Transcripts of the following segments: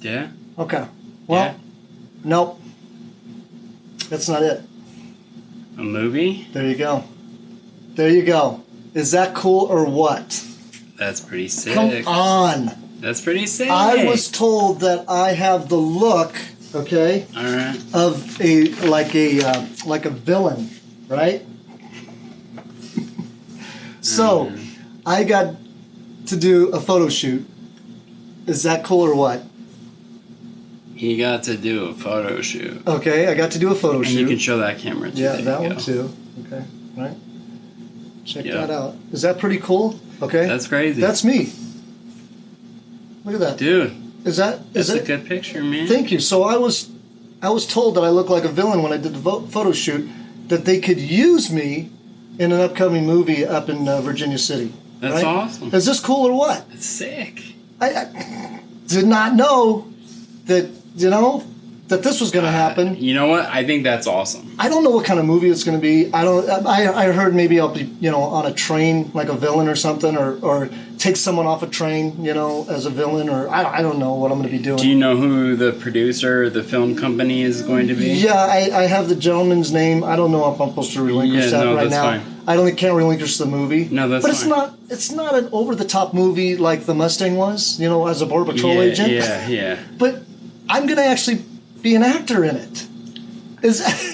Yeah. Okay. Well, nope. That's not it. A movie? There you go. There you go. Is that cool or what? That's pretty sick. Come on. That's pretty sick. I was told that I have the look, okay, All right. of a villain, right? So, I got to do a photo shoot. Is that cool or what? You got to do a photo shoot. Okay, I got to do a photo shoot. And you can show that camera too. Yeah, There that you one go. too. Okay, right. Check Yep. that out. Is that pretty cool? Okay. That's crazy. That's me. Look at that. Dude, Is that's a it? good picture, man. Thank you. So I was told that I look like a villain when I did the photo shoot. That they could use me in an upcoming movie up in Virginia City. That's right? awesome. Is this cool or what? That's sick. I did not know that that this was going to happen. You know what? I think that's awesome. I don't know what kind of movie it's going to be. I heard maybe I'll be on a train like a villain or something, or take someone off a train as a villain, or I don't know what I'm going to be doing. Do you know who the producer or the film company is going to be? Yeah, I have the gentleman's name. I don't know if I'm supposed to relinquish that right now. Fine. I can't relinquish the movie. No, that's fine. But it's not an over the top movie like the Mustang was, as a border patrol agent. Yeah. But I'm going to actually be an actor in it.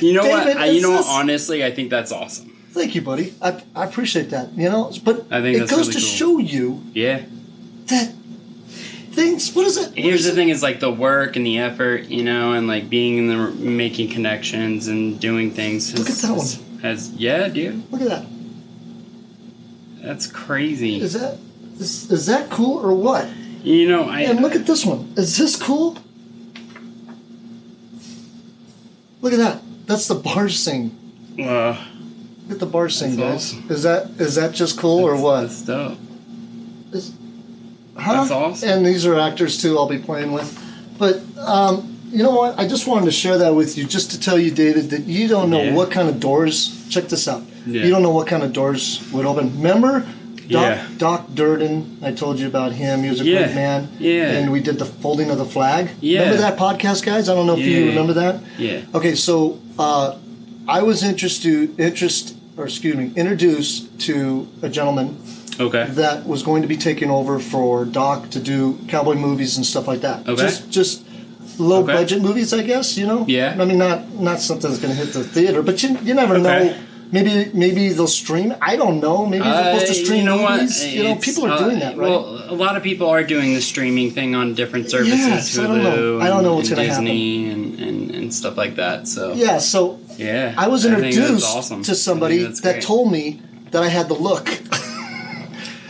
You know David, what? Honestly, I think that's awesome. Thank you, buddy. I appreciate that. But I think it that's goes really to cool. show you that things. What is it? Here's the thing: is like the work and the effort, and like being in the making connections and doing things. Look at that one. Yeah, dude. Look at that. That's crazy. Is that cool or what? And look at this one. Is this cool? Look at that. That's the bar sing. Look at the bar sing, guys. Awesome. Is that just cool or what? That's dope. That's awesome. And these are actors too I'll be playing with. But you know what? I just wanted to share that with you just to tell you, David, that you don't know what kind of doors. Check this out. Yeah. You don't know what kind of doors would open. Remember Yeah. Doc Durden? I told you about him. He was a great man. Yeah. And we did the folding of the flag. Yeah. Remember that podcast, guys? I don't know if you remember that. Yeah. Okay, so I was introduced to a gentleman Okay. that was going to be taking over for Doc to do cowboy movies and stuff like that. Okay. Just low budget movies, I guess. Yeah. I mean, not something that's going to hit the theater, but you never know. Maybe they'll stream. I don't know. Maybe they're supposed to stream movies. People are doing that, right? Well, a lot of people are doing the streaming thing on different services. Yes, Hulu, I don't know. I don't know what's and going to happen. Disney and stuff like that. So yeah. So yeah, I was think that's introduced awesome. to somebody I think that's that great. told me that I had the look.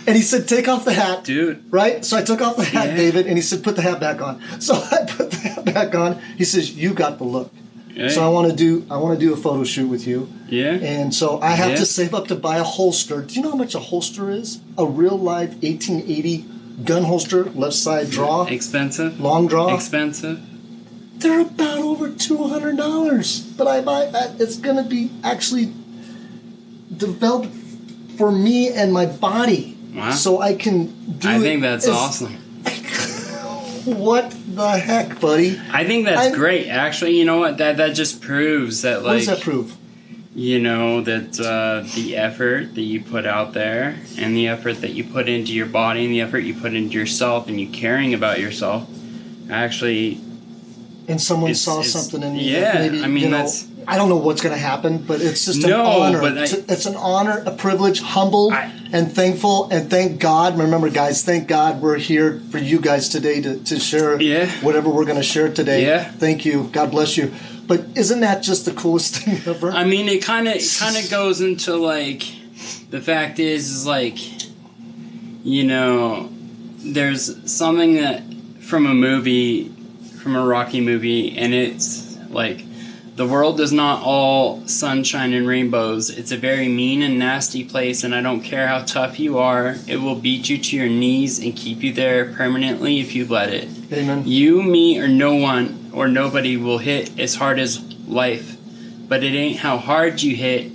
And he said, take off the hat. Dude. Right? So I took off the hat, Yeah. David, and he said, put the hat back on. So I put the hat back on. He says, you got the look. Hey. So I want to do a photo shoot with you. Yeah. And so I have Yeah. to save up to buy a holster. Do you know how much a holster is? A real live 1880 gun holster, left side draw, Expensive. long draw. Expensive. They're about over $200. But it's going to be actually developed for me and my body. Wow. So I can do it. I think that's awesome. What the heck, buddy? I think that's great. Actually, you know what? That just proves that, like, What does that prove? That the effort that you put out there, and the effort that you put into your body, and the effort you put into yourself, and you caring about yourself, actually. And someone saw something in you. Yeah, Maybe, I mean that's. I don't know what's going to happen, but it's just an honor. It's an honor, a privilege, humbled and thankful, and thank God. Remember, guys, thank God we're here for you guys today to share whatever we're going to share today. Yeah. Thank you. God bless you. But isn't that just the coolest thing ever? I mean, it kind of goes into, like, the fact is like, there's something that from a Rocky movie, and it's like, the world is not all sunshine and rainbows. It's a very mean and nasty place, and I don't care how tough you are. It will beat you to your knees and keep you there permanently if you let it. Amen. You, me, or no one or nobody will hit as hard as life. But it ain't how hard you hit.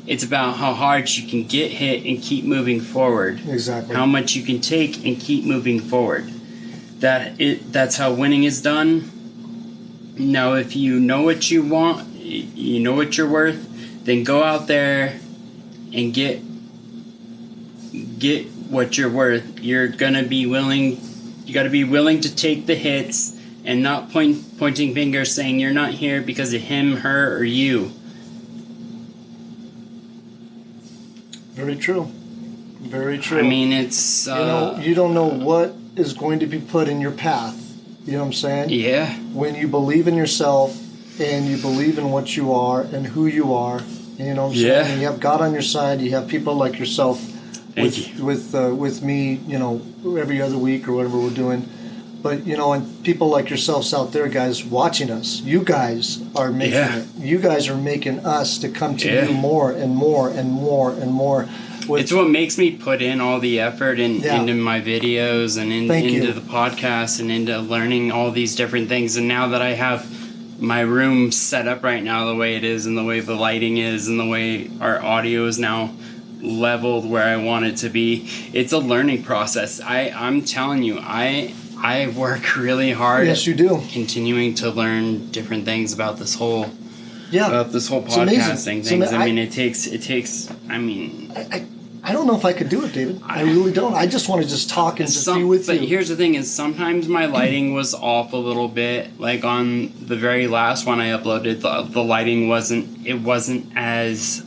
It's about how hard you can get hit and keep moving forward. Exactly. How much you can take and keep moving forward. that's how winning is done. Now, if you know what you want, you know what you're worth, then go out there and get what you're worth. You're gonna be willing. You got to be willing to take the hits and not pointing fingers, saying you're not here because of him, her, or you. Very true. Very true. I mean, it's you don't know what is going to be put in your path. You know what I'm saying? Yeah. When you believe in yourself and you believe in what you are and who you are, you know what I'm saying? And you have God on your side. You have people like yourself with me, you know, every other week or whatever we're doing. But, you know, and people like yourselves out there, guys, watching us. You guys are making it. You guys are making us to come to you more and more and more and more. It's what makes me put in all the effort into my videos and into the podcast and into learning all these different things. And now that I have my room set up right now the way it is and the way the lighting is and the way our audio is now leveled where I want it to be, it's a learning process. I'm telling you, I work really hard. Yes, you do. Continuing to learn different things about this whole podcasting things. It takes. I mean, I don't know if I could do it, David. I really don't. I just want to just talk and just be with you. But here's the thing: is sometimes my lighting was off a little bit. Like on the very last one I uploaded, the lighting wasn't as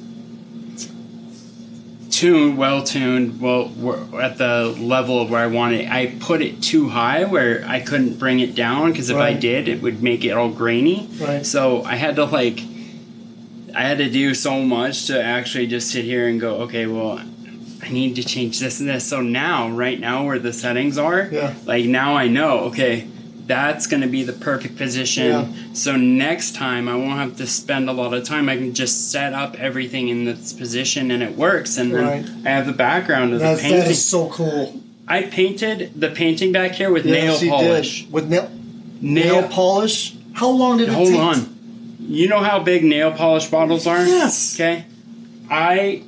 well tuned, at the level of where I wanted it. I put it too high where I couldn't bring it down, because if I did, it would make it all grainy. Right. So I had to do so much to actually just sit here and go, okay, well, I need to change this and this. So right now where the settings are, like now I know, okay, that's going to be the perfect position. Yeah. So next time I won't have to spend a lot of time. I can just set up everything in this position and it works. And then I have the background of the painting. That is so cool. I painted the painting back here with nail polish. With nail polish? How long did it take? Hold on. You know how big nail polish bottles are? Yes. Okay. I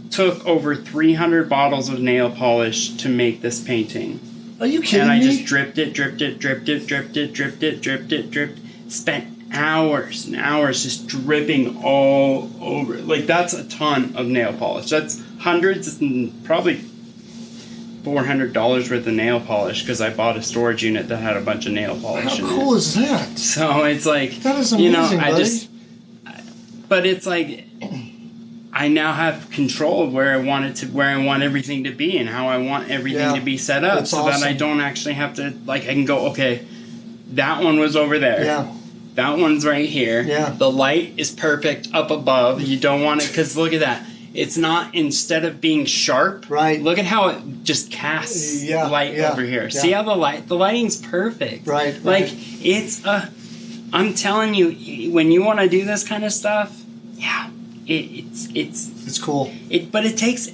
took over 300 bottles of nail polish to make this painting. Are you kidding me? And I just dripped it. Spent hours and hours just dripping all over. Like, that's a ton of nail polish. That's hundreds and probably $400 worth of nail polish, because I bought a storage unit that had a bunch of nail polish in it. How cool is that? So it's like, that is amazing, buddy. But it's like, I now have control of where I want everything to be and how I want everything to be set up, so that I don't actually have to, like, I can go, okay, that one was over there. Yeah. That one's right here. Yeah. The light is perfect up above. You don't want it, because look at that. It's not, instead of being sharp, look at how it just casts light over here. Yeah. See how the lighting's perfect. Right. Like, I'm telling you, when you want to do this kind of stuff, it's cool. But it takes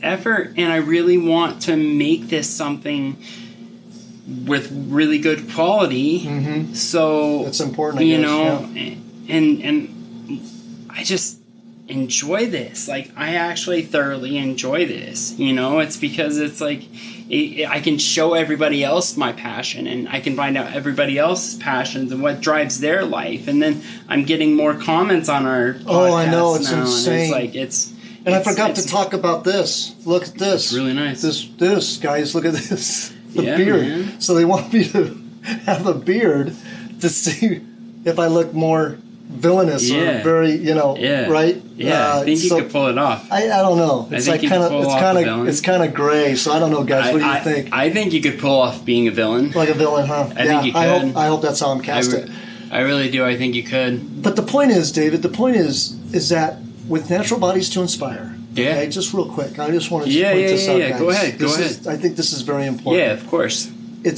effort, and I really want to make this something with really good quality. Mm-hmm. So that's important, I guess, and I just enjoy this. Like, I actually thoroughly enjoy this. It's because it's like I can show everybody else my passion, and I can find out everybody else's passions and what drives their life, and then I'm getting more comments on our podcast. Oh, I know, it's insane. And it's like and I forgot to talk about this. Look at this. It's really nice. This guys, look at this. The beard. Man. So they want me to have a beard to see if I look more villainous or very, right? Yeah, I think you could pull it off. I don't know. It's like it's kind of gray. So I don't know, guys. What do you think? I think you could pull off being a villain. Like a villain, huh? I think you could. I hope that's how I'm casted. I really do. I think you could. But the point is, David. The point is that with Natural Bodies to Inspire. Yeah. Okay, just real quick. I just want to point this out, guys. Go ahead. I think this is very important. Yeah, of course. It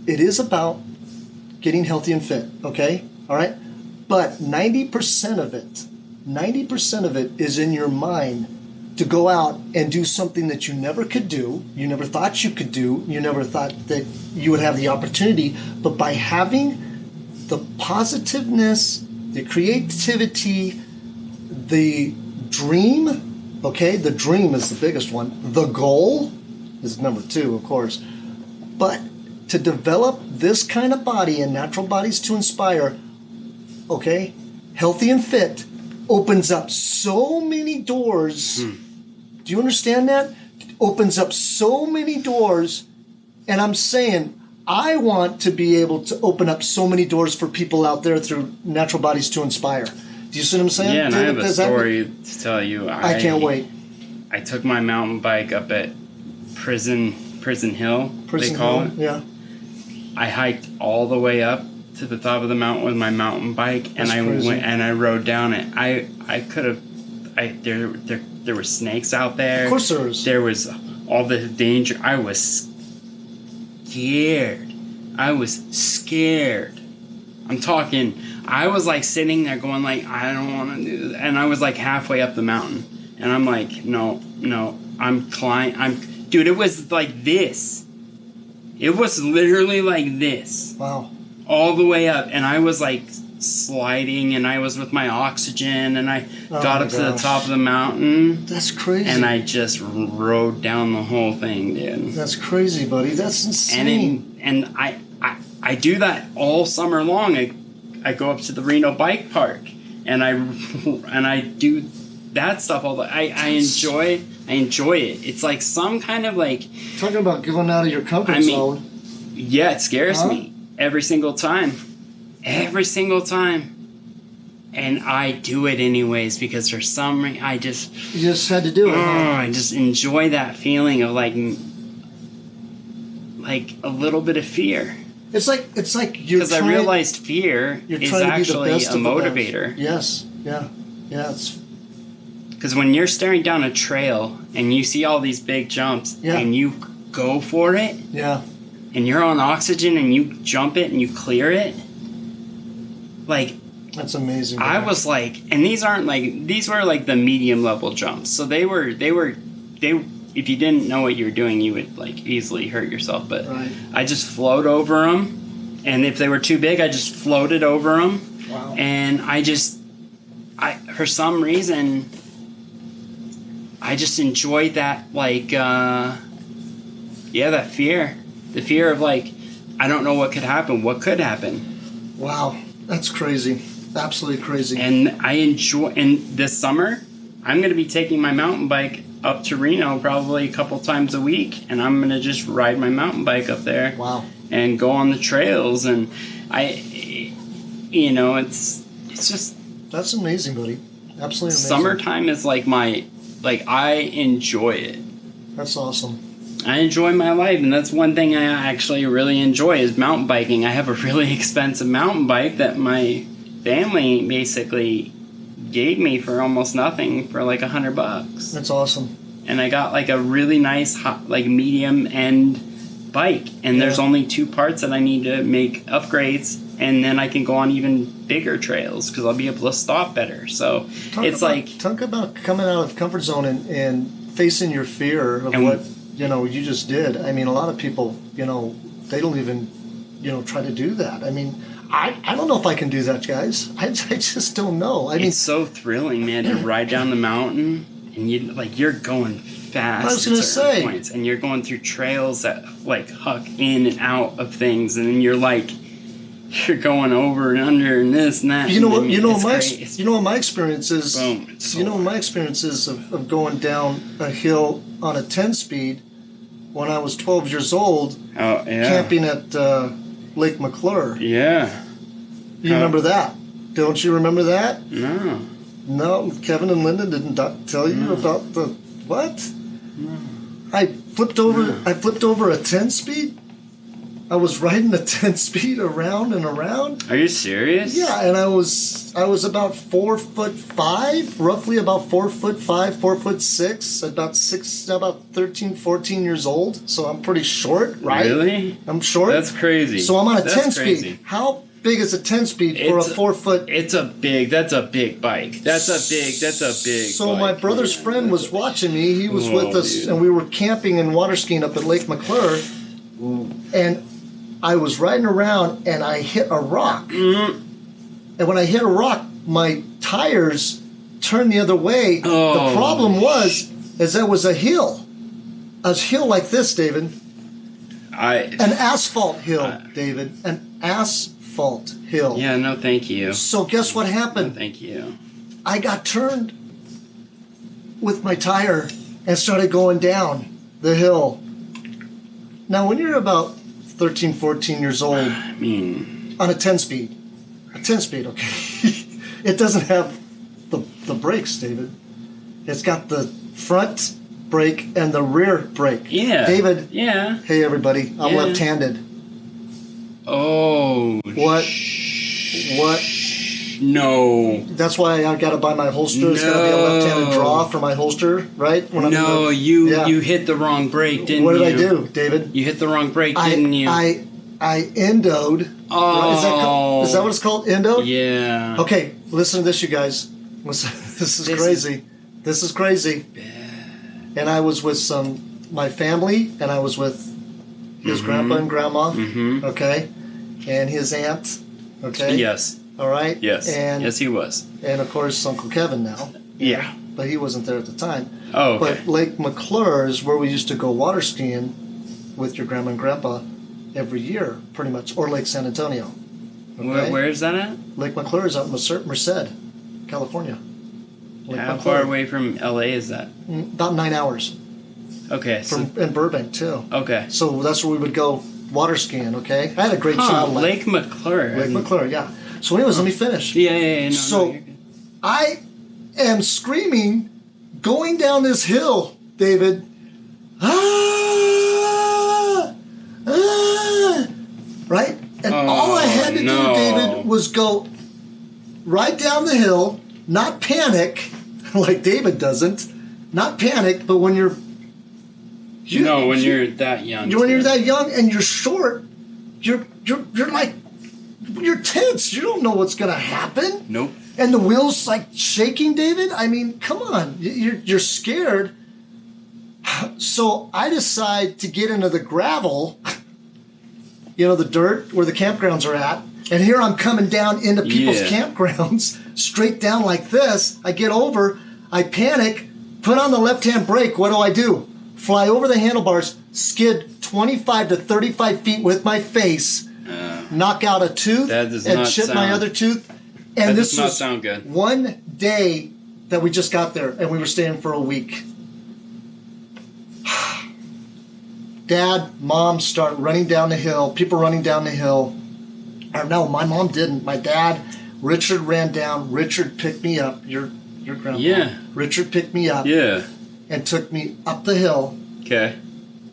is about getting healthy and fit. Okay, all right. But 90% of it is in your mind to go out and do something that you never could do, you never thought you could do, you never thought that you would have the opportunity. But by having the positiveness, the creativity, the dream. Okay, the dream is the biggest one. The goal is number 2, of course. But to develop this kind of body and Natural Bodies to Inspire, okay, healthy and fit, opens up so many doors. Do you understand that? Opens up so many doors. And I'm saying, I want to be able to open up so many doors for people out there through Natural Bodies to Inspire. Do you see what I'm saying? Yeah, and David, I have a story to tell you. I can't wait. I took my mountain bike up at Prison Hill, they call it. Yeah. I hiked all the way up to the top of the mountain with my mountain bike, and I went and I rode down it. I could have. There were snakes out there. Of course there was. There was all the danger. I was scared. I'm talking. I was like sitting there going like, I don't want to do that. And I was like halfway up the mountain, and I'm like, no, I'm climbing. Dude, it was like this. It was literally like this. Wow. All the way up, and I was like sliding, and I was with my oxygen, and I got up to the top of the mountain. That's crazy. And I just rode down the whole thing, dude. That's crazy, buddy. That's insane. And I do that all summer long. I go up to the Reno Bike Park, and I do that stuff all the. I enjoy it. It's like some kind of like talking about going out of your comfort zone. Yeah, it scares me every single time. And I do it anyways because for some reason you just had to do it. I just enjoy that feeling of like a little bit of fear. It's like you're because I realized fear is actually a motivator. Yes. Yeah. It's because when you're staring down a trail and you see all these big jumps and you go for it. Yeah. And you're on oxygen and you jump it and you clear it. Like that's amazing. I was like, and these were like the medium level jumps. So they were if you didn't know what you were doing, you would like easily hurt yourself. But I just float over them, and if they were too big, I just floated over them. Wow. And I for some reason, I just enjoyed that that fear, the fear of like, I don't know what could happen. What could happen? Wow. That's crazy. Absolutely crazy. And and this summer, I'm going to be taking my mountain bike up to Reno probably a couple times a week, and I'm going to just ride my mountain bike up there. Wow. And go on the trails, and it's just... That's amazing, buddy. Absolutely amazing. Summertime is like I enjoy it. That's awesome. I enjoy my life, and that's one thing I actually really enjoy is mountain biking. I have a really expensive mountain bike that my family basically gave me for almost nothing for like $100. That's awesome. And I got like a really nice medium end bike, and there's only 2 parts that I need to make upgrades, and then I can go on even bigger trails because I'll be able to stop better. So talk about coming out of comfort zone and facing your fear of what you just did. I mean, a lot of people, they don't even, try to do that. I mean, I don't know if I can do that, guys. I just don't know. I mean, it's so thrilling, man, to ride down the mountain and you're going fast. I was going to say, points, and you're going through trails that like huck in and out of things, and then you're going over and under and this and that. You know what my experience is. Boom, my experience is of going down a hill on a 10-speed when I was 12 years old. Oh yeah. Camping at Lake McClure. Yeah. You remember that? Don't you remember that? No. No, Kevin and Linda didn't tell you about the what? No. I flipped over a 10-speed. I was riding a 10-speed around and around. Are you serious? Yeah, and I was about 4'5", roughly about 4'5", 4'6", about 13, 14 years old. So I'm pretty short, right? Really? I'm short. That's crazy. So I'm on a 10-speed. How big is a 10-speed for a 4-foot? That's a big bike. That's a big So bike. my brother's friend was watching me. He was with us, dude. And we were camping and water skiing up at Lake McClure. And I was riding around and I hit a rock. Mm-hmm. And when I hit a rock, my tires turned the other way. Oh. The problem was that was a hill. A hill like this, David. An asphalt hill, David. An asphalt hill. Yeah, no thank you. So guess what happened? No thank you. I got turned with my tire and started going down the hill. Now, when you're about 13, 14 years old, I mean, on a 10-speed, okay, it doesn't have the brakes, David. It's got the front brake and the rear brake. Yeah. David. Yeah. Hey, everybody. I'm left-handed. Oh. What? No. That's why I got to buy my holster. It's got to be a left-handed draw for my holster, right? When you hit the wrong brake, didn't you? What did I do, David? You hit the wrong brake, didn't you? I endoed. Oh. Is that what it's called? Endoed? Yeah. Okay, listen to this, you guys. This is crazy. This is crazy. And I was with my family, and I was with his grandpa and grandma, okay, and his aunt, okay. Yes. All right. Yes. And yes, he was. And of course, Uncle Kevin now. Yeah. But he wasn't there at the time. Oh. Okay. But Lake McClure is where we used to go water skiing with your grandma and grandpa every year, pretty much, or Lake San Antonio. Okay? Where is that at? Lake McClure is out in Merced, California. How far away from LA is that? About 9 hours. Okay. In Burbank, too. Okay. So that's where we would go water skiing, okay? I had a great child life. Lake McClure. Lake McClure, yeah. So anyways, let me finish. Yeah. So I am screaming, going down this hill, David. Right? And all I had to do, David, was go right down the hill, not panic, like David doesn't, not panic, but when you're that young. When you're that young and you're short, you're like, you're tense. You don't know what's going to happen. Nope. And the wheels like shaking, David. I mean, come on. You're scared. So I decide to get into the gravel, the dirt where the campgrounds are at. And here I'm coming down into people's campgrounds, straight down like this. I get over, I panic, put on the left-hand brake. What do? Fly over the handlebars, skid 25 to 35 feet with my face, knock out a tooth, and chip my other tooth. And this does not sound good. One day that we just got there, and we were staying for a week. Dad, Mom start running down the hill, people running down the hill. Or no, my mom didn't. My dad, Richard, ran down. Richard picked me up. Your grandpa. Yeah. Richard picked me up. Yeah. And took me up the hill. Okay.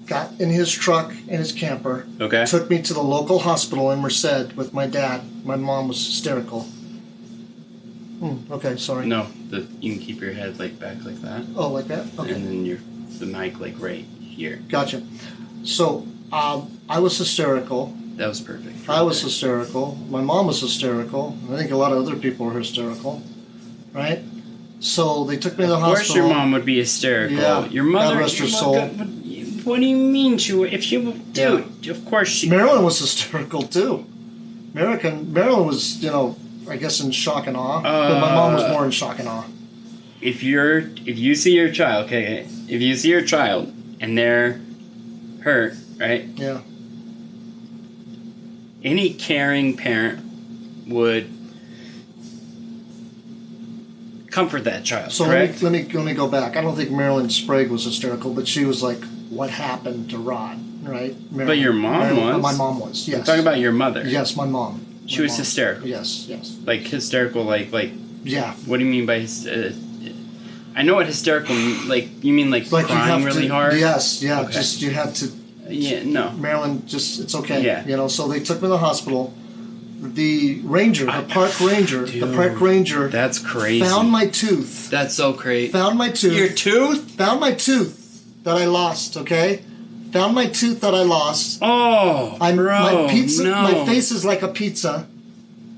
Got in his truck and his camper. Okay. Took me to the local hospital in Merced with my dad. My mom was hysterical. Okay, sorry. No, you can keep your head back like that. Oh, like that? Okay. And then the mic right here. Gotcha. So, I was hysterical. That was perfect. I was hysterical. My mom was hysterical. I think a lot of other people were hysterical. Right? So they took me to the hospital. Of course your mom would be hysterical. Yeah. Your mother... God rest her soul. What do you mean Dude, of course she... Marilyn was hysterical too. Marilyn was, I guess in shock and awe. But my mom was more in shock and awe. If you see your child, okay, if you see your child and they're hurt, right? Yeah. Any caring parent would comfort that child, so correct? Let me go back. I don't think Marilyn Sprague was hysterical, but she was like, what happened to Rod, right? Marilyn, but your mom was? My mom was, yes. I'm talking about your mother. Yes, my mom. She was hysterical. Yes. Like hysterical, like. Yeah. What do you mean by? I know what hysterical means. You mean crying really hard? Yes. Yeah. Okay. Just you had to. Yeah. No. Marilyn, it's okay. Yeah. So they took me to the hospital. The park ranger. That's crazy. Found my tooth. That's so crazy. Found my tooth. Your tooth? Found my tooth that I lost. Okay. Found my tooth that I lost. Oh, my pizza. No. My face is like a pizza.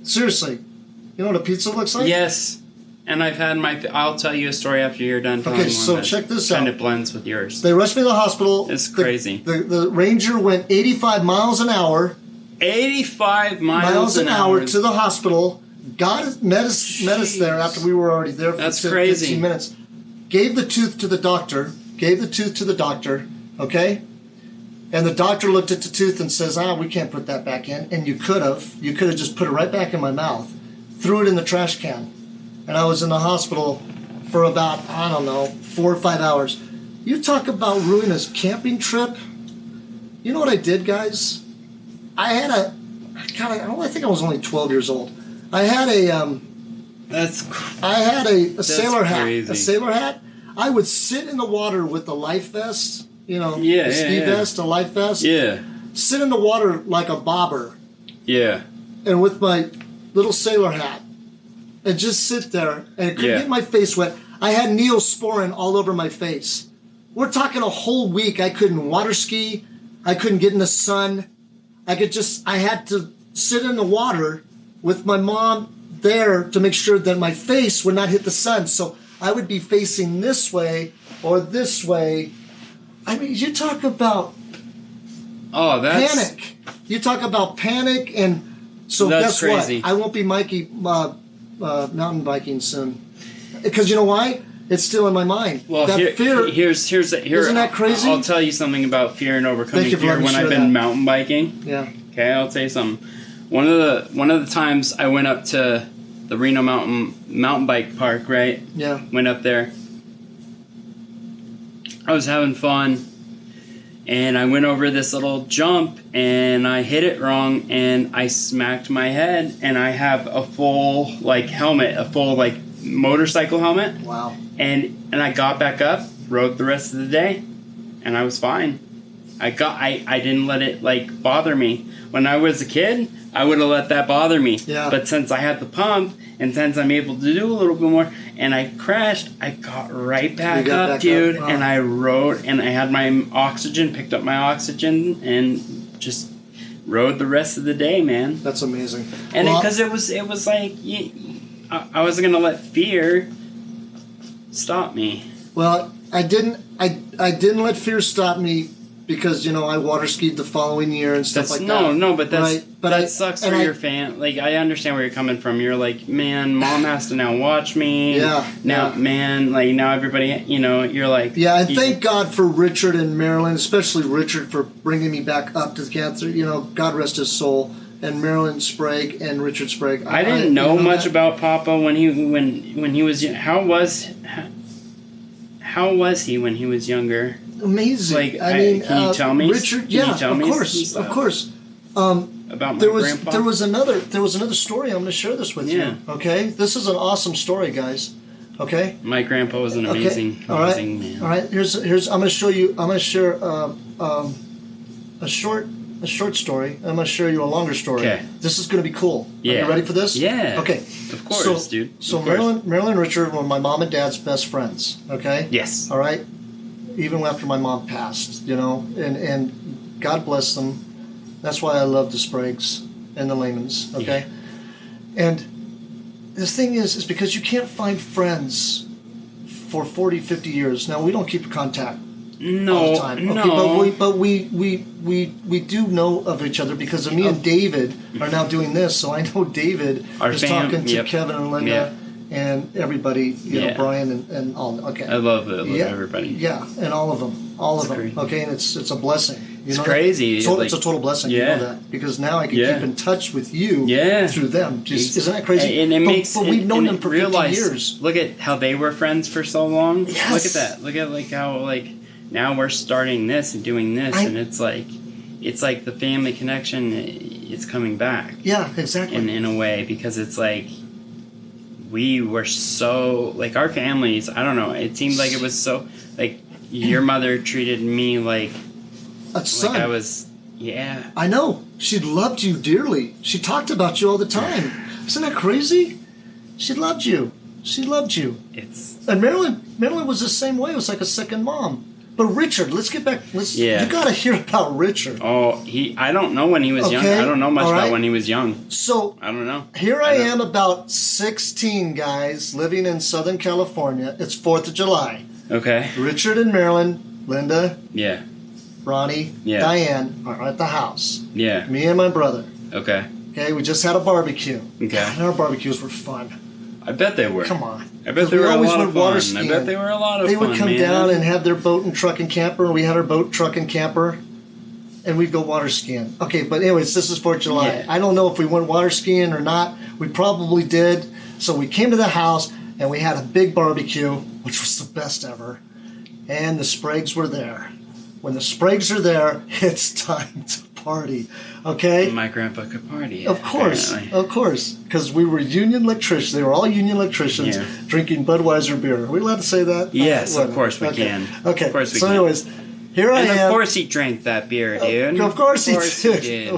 Seriously, you know what a pizza looks like? Yes. And I've had I'll tell you a story after you're done telling one. Okay, so check this out. And it blends with yours. They rushed me to the hospital. It's crazy. The ranger went 85 miles an hour. 85 miles an hour to the hospital. Met us there after we were already there for 15 minutes. Gave the tooth to the doctor. Okay? And the doctor looked at the tooth and says, we can't put that back in. And you could have just put it right back in my mouth, threw it in the trash can. And I was in the hospital for about, 4 or 5 hours. You talk about ruining a camping trip. You know what I did, guys? I think I was only 12 years old. I had a sailor hat. A sailor hat. I would sit in the water with the life vest, the ski vest, a life vest. Yeah. Sit in the water like a bobber. Yeah. And with my little sailor hat. And just sit there and it couldn't get my face wet. I had Neosporin all over my face. We're talking a whole week. I couldn't water ski. I couldn't get in the sun. I had to sit in the water with my mom there to make sure that my face would not hit the sun. So I would be facing this way or this way. I mean, you talk about panic. You talk about panic, and so guess crazy. What? I won't be Mikey mountain biking soon. Because you know why? It's still in my mind. Well, here's isn't that crazy? I'll tell you something about fear and overcoming fear when I've been mountain biking. Yeah. Okay, I'll tell you something. One of the times I went up to the Reno mountain bike park, right? Yeah. Went up there. I was having fun, and I went over this little jump, and I hit it wrong, and I smacked my head, and I have a full helmet, a full motorcycle helmet. Wow. And I got back up, rode the rest of the day, and I was fine. I didn't let it bother me. When I was a kid, I would have let that bother me. Yeah. But since I had the pump, and since I'm able to do a little bit more, and I crashed, I got right back up, dude. Wow. And I rode, and I had my oxygen, picked up my oxygen, and just rode the rest of the day, man. That's amazing. And because it was like, I wasn't gonna let fear stop me. Well, I didn't let fear stop me because I water skied the following year and stuff that. No, but that sucks for your fan. I understand where you're coming from. You're like, man, mom has to now watch me. Yeah. Man, now everybody, you're like. Yeah, and thank God for Richard and Marilyn, especially Richard for bringing me back up to the cancer. God rest his soul. And Marilyn Sprague and Richard Sprague. I didn't know much about Papa when he was. How was he when he was younger? Amazing. Can you tell me? Richard, of course. About my grandpa? There was another story. I'm going to share this with you. Okay, this is an awesome story, guys. Okay. My grandpa was an amazing man. All right. Here's. I'm going to show you. I'm going to share a short story. I'm going to share you a longer story. Okay. This is going to be cool. Yeah. Are you ready for this? Yeah. Okay. Of course, dude. So Marilyn and Richard were my mom and dad's best friends. Okay. Yes. All right. Even after my mom passed, and God bless them. That's why I love the Spragues and the Lamans. Okay. Yeah. And the thing is because you can't find friends for 40, 50 years. Now we don't keep contact. No, all the time. Okay, no. But we do know of each other because me and David are now doing this. So I know David is talking to Kevin and Linda and everybody, Brian and all. Okay, I love everybody. Yeah, and all of them, Great. Okay, and it's a blessing. It's crazy. It's a total blessing. You know that because now I can keep in touch with you through them. Isn't that crazy? And but we've known them for 50 years. Look at how they were friends for so long. Yes. Look at that. Look at how now we're starting this and doing this, and it's like the family connection is coming back. Yeah, exactly. In a way, because it's like we were so our families. I don't know. It seemed like it was so your mother treated me like a son. I was. Yeah. I know. She loved you dearly. She talked about you all the time. Isn't that crazy? She loved you. And Marilyn was the same way. It was like a second mom. But Richard, let's get back. You got to hear about Richard. Oh, I don't know when he was young. I don't know much about when he was young. So I don't know. Here I am, about 16 guys living in Southern California. It's 4th of July. Okay. Richard and Marilyn, Linda, Ronnie, Diane are at the house. Yeah. Me and my brother. Okay. Okay, we just had a barbecue. Okay. And our barbecues were fun. I bet they were. Come on. I bet they were a lot of fun. I bet they were a lot of fun, They would come down and have their boat and truck and camper, and we had our boat, truck, and camper. and we'd go water skiing. Okay, but anyways, this is 4th of July. Yeah. I don't know if we went water skiing or not. We probably did. So we came to the house, and we had a big barbecue, which was the best ever. And the Spragues were there. When the Spragues are there, it's time to party. Okay? My grandpa could party. Of course. Apparently. Of course. Because we were union electricians. They were all union electricians drinking Budweiser beer. Are we allowed to say that? Yes, of course we can. Okay. Of course we can. So anyways, here I am. And of course he drank that beer, dude. Of course he did.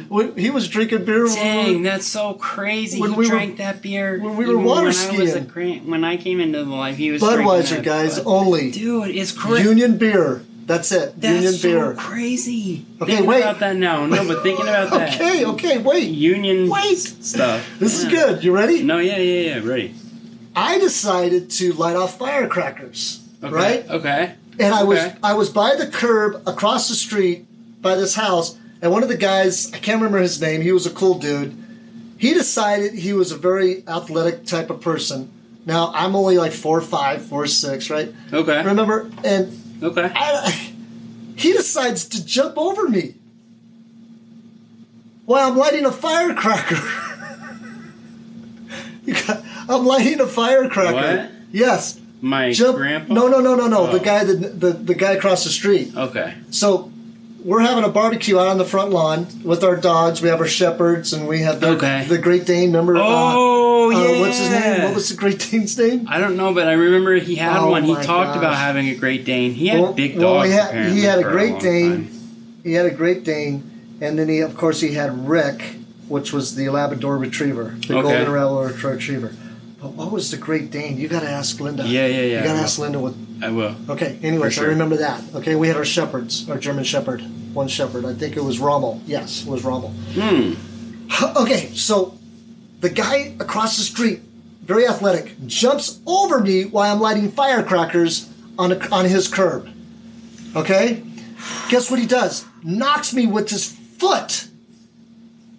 Well, he was drinking beer. Dang, that's so crazy. He drank that beer. When we were water skiing. When I came into life, he was Budweiser, guys, only. Dude, it's crazy. Union beer. That's it. Union beer. That's so crazy. Okay, thinking wait. about that now. No, but thinking about that. Okay, wait. Union stuff. This is good. You ready? No, yeah, ready. I decided to light off firecrackers. Okay. Right? Okay. And I was by the curb across the street by this house, and one of the guys, I can't remember his name, he was a cool dude. He decided he was a very athletic type of person. Now, I'm only like 4'5", 4'6", right? Okay. Remember? And okay. He decides to jump over me while I'm lighting a firecracker. I'm lighting a firecracker. What? Yes. My grandpa? No. Oh. The guy across the street. Okay. So we're having a barbecue out on the front lawn with our dogs. We have our shepherds, and we have the Great Dane. Remember? Yeah. What's his name? What was the Great Dane's name? I don't know, but I remember he had one. He talked about having a Great Dane. He had big dogs. He had a Great Dane. He had a Great Dane, and then he had Rick, which was the Labrador Retriever, the Golden Labrador Retriever. But what was the Great Dane? You got to ask Linda. Yeah. You got to ask Linda what. I will. Okay. Anyways, sure. I remember that. Okay, we had our shepherds, our German Shepherd, one shepherd. I think it was Rommel. Yes, it was Rommel. Okay, so the guy across the street, very athletic, jumps over me while I'm lighting firecrackers on his curb. Okay? Guess what he does? Knocks me with his foot.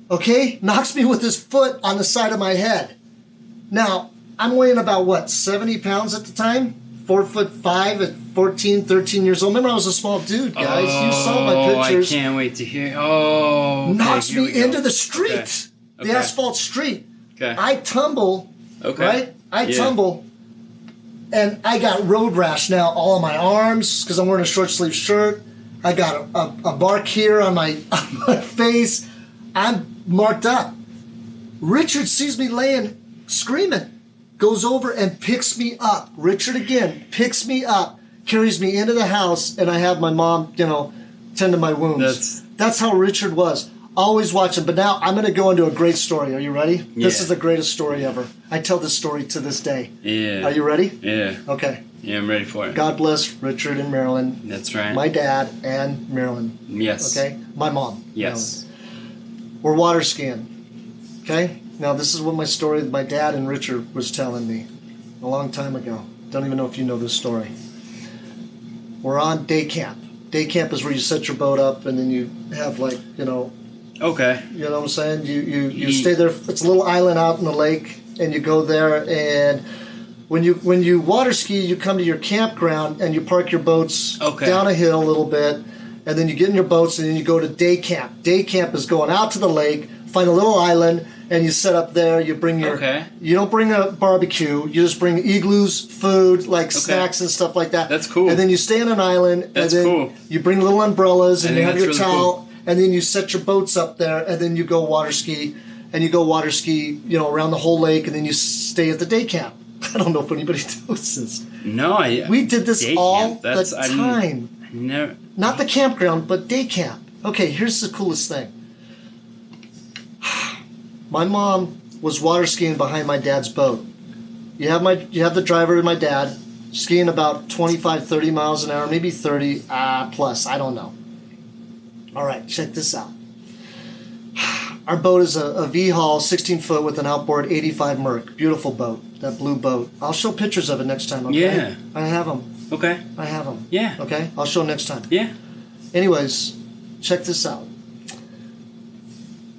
Okay? Knocks me with his foot on the side of my head. Now, I'm weighing about, 70 pounds at the time? 4'5" at 14, 13 years old. Remember, I was a small dude, guys. You saw my pictures. I can't wait to hear. Okay, knocks me into the street. Okay. The asphalt street. Okay. I tumble. Okay. Right? I tumble. And I got road rash now all on my arms because I'm wearing a short sleeve shirt. I got a mark here on my face. I'm marked up. Richard sees me laying, screaming. Goes over and picks me up. Richard again picks me up, carries me into the house, and I have my mom, tend to my wounds. That's how Richard was. Always watching. But now I'm going to go into a great story. Are you ready? Yeah. This is the greatest story ever. I tell this story to this day. Yeah. Are you ready? Yeah. Okay. Yeah, I'm ready for it. God bless Richard and Marilyn. That's right. My dad and Marilyn. Yes. Okay? My mom. Yes. Marilyn. We're water skiing. Okay? Now, this is what my story my dad and Richard was telling me a long time ago. Don't even know if you know this story. We're on day camp. Day camp is where you set your boat up and then you have Okay. You know what I'm saying? You stay there. It's a little island out in the lake and you go there, and when you water ski, you come to your campground and you park your boats down a hill a little bit, and then you get in your boats and then you go to day camp. Day camp is going out to the lake, find a little island, and you set up there. You bring your you don't bring a barbecue. You just bring igloos, food, snacks and stuff like that. That's cool. And then you stay on an island. That's and then cool. You bring little umbrellas and you have your really towel. Cool. And then you set your boats up there, and then you go water ski, around the whole lake, and then you stay at the day camp. I don't know if anybody knows this. No, we did this all the time. Never. Not the campground, but day camp. Okay, here's the coolest thing. My mom was water skiing behind my dad's boat. You have the driver and my dad skiing about 25, 30 miles an hour, maybe 30 plus. I don't know. All right, check this out. Our boat is a V-hull, 16-foot with an outboard 85 Merc. Beautiful boat, that blue boat. I'll show pictures of it next time, okay? Yeah. I have them. Okay. I have them. Yeah. Okay? I'll show next time. Yeah. Anyways, check this out.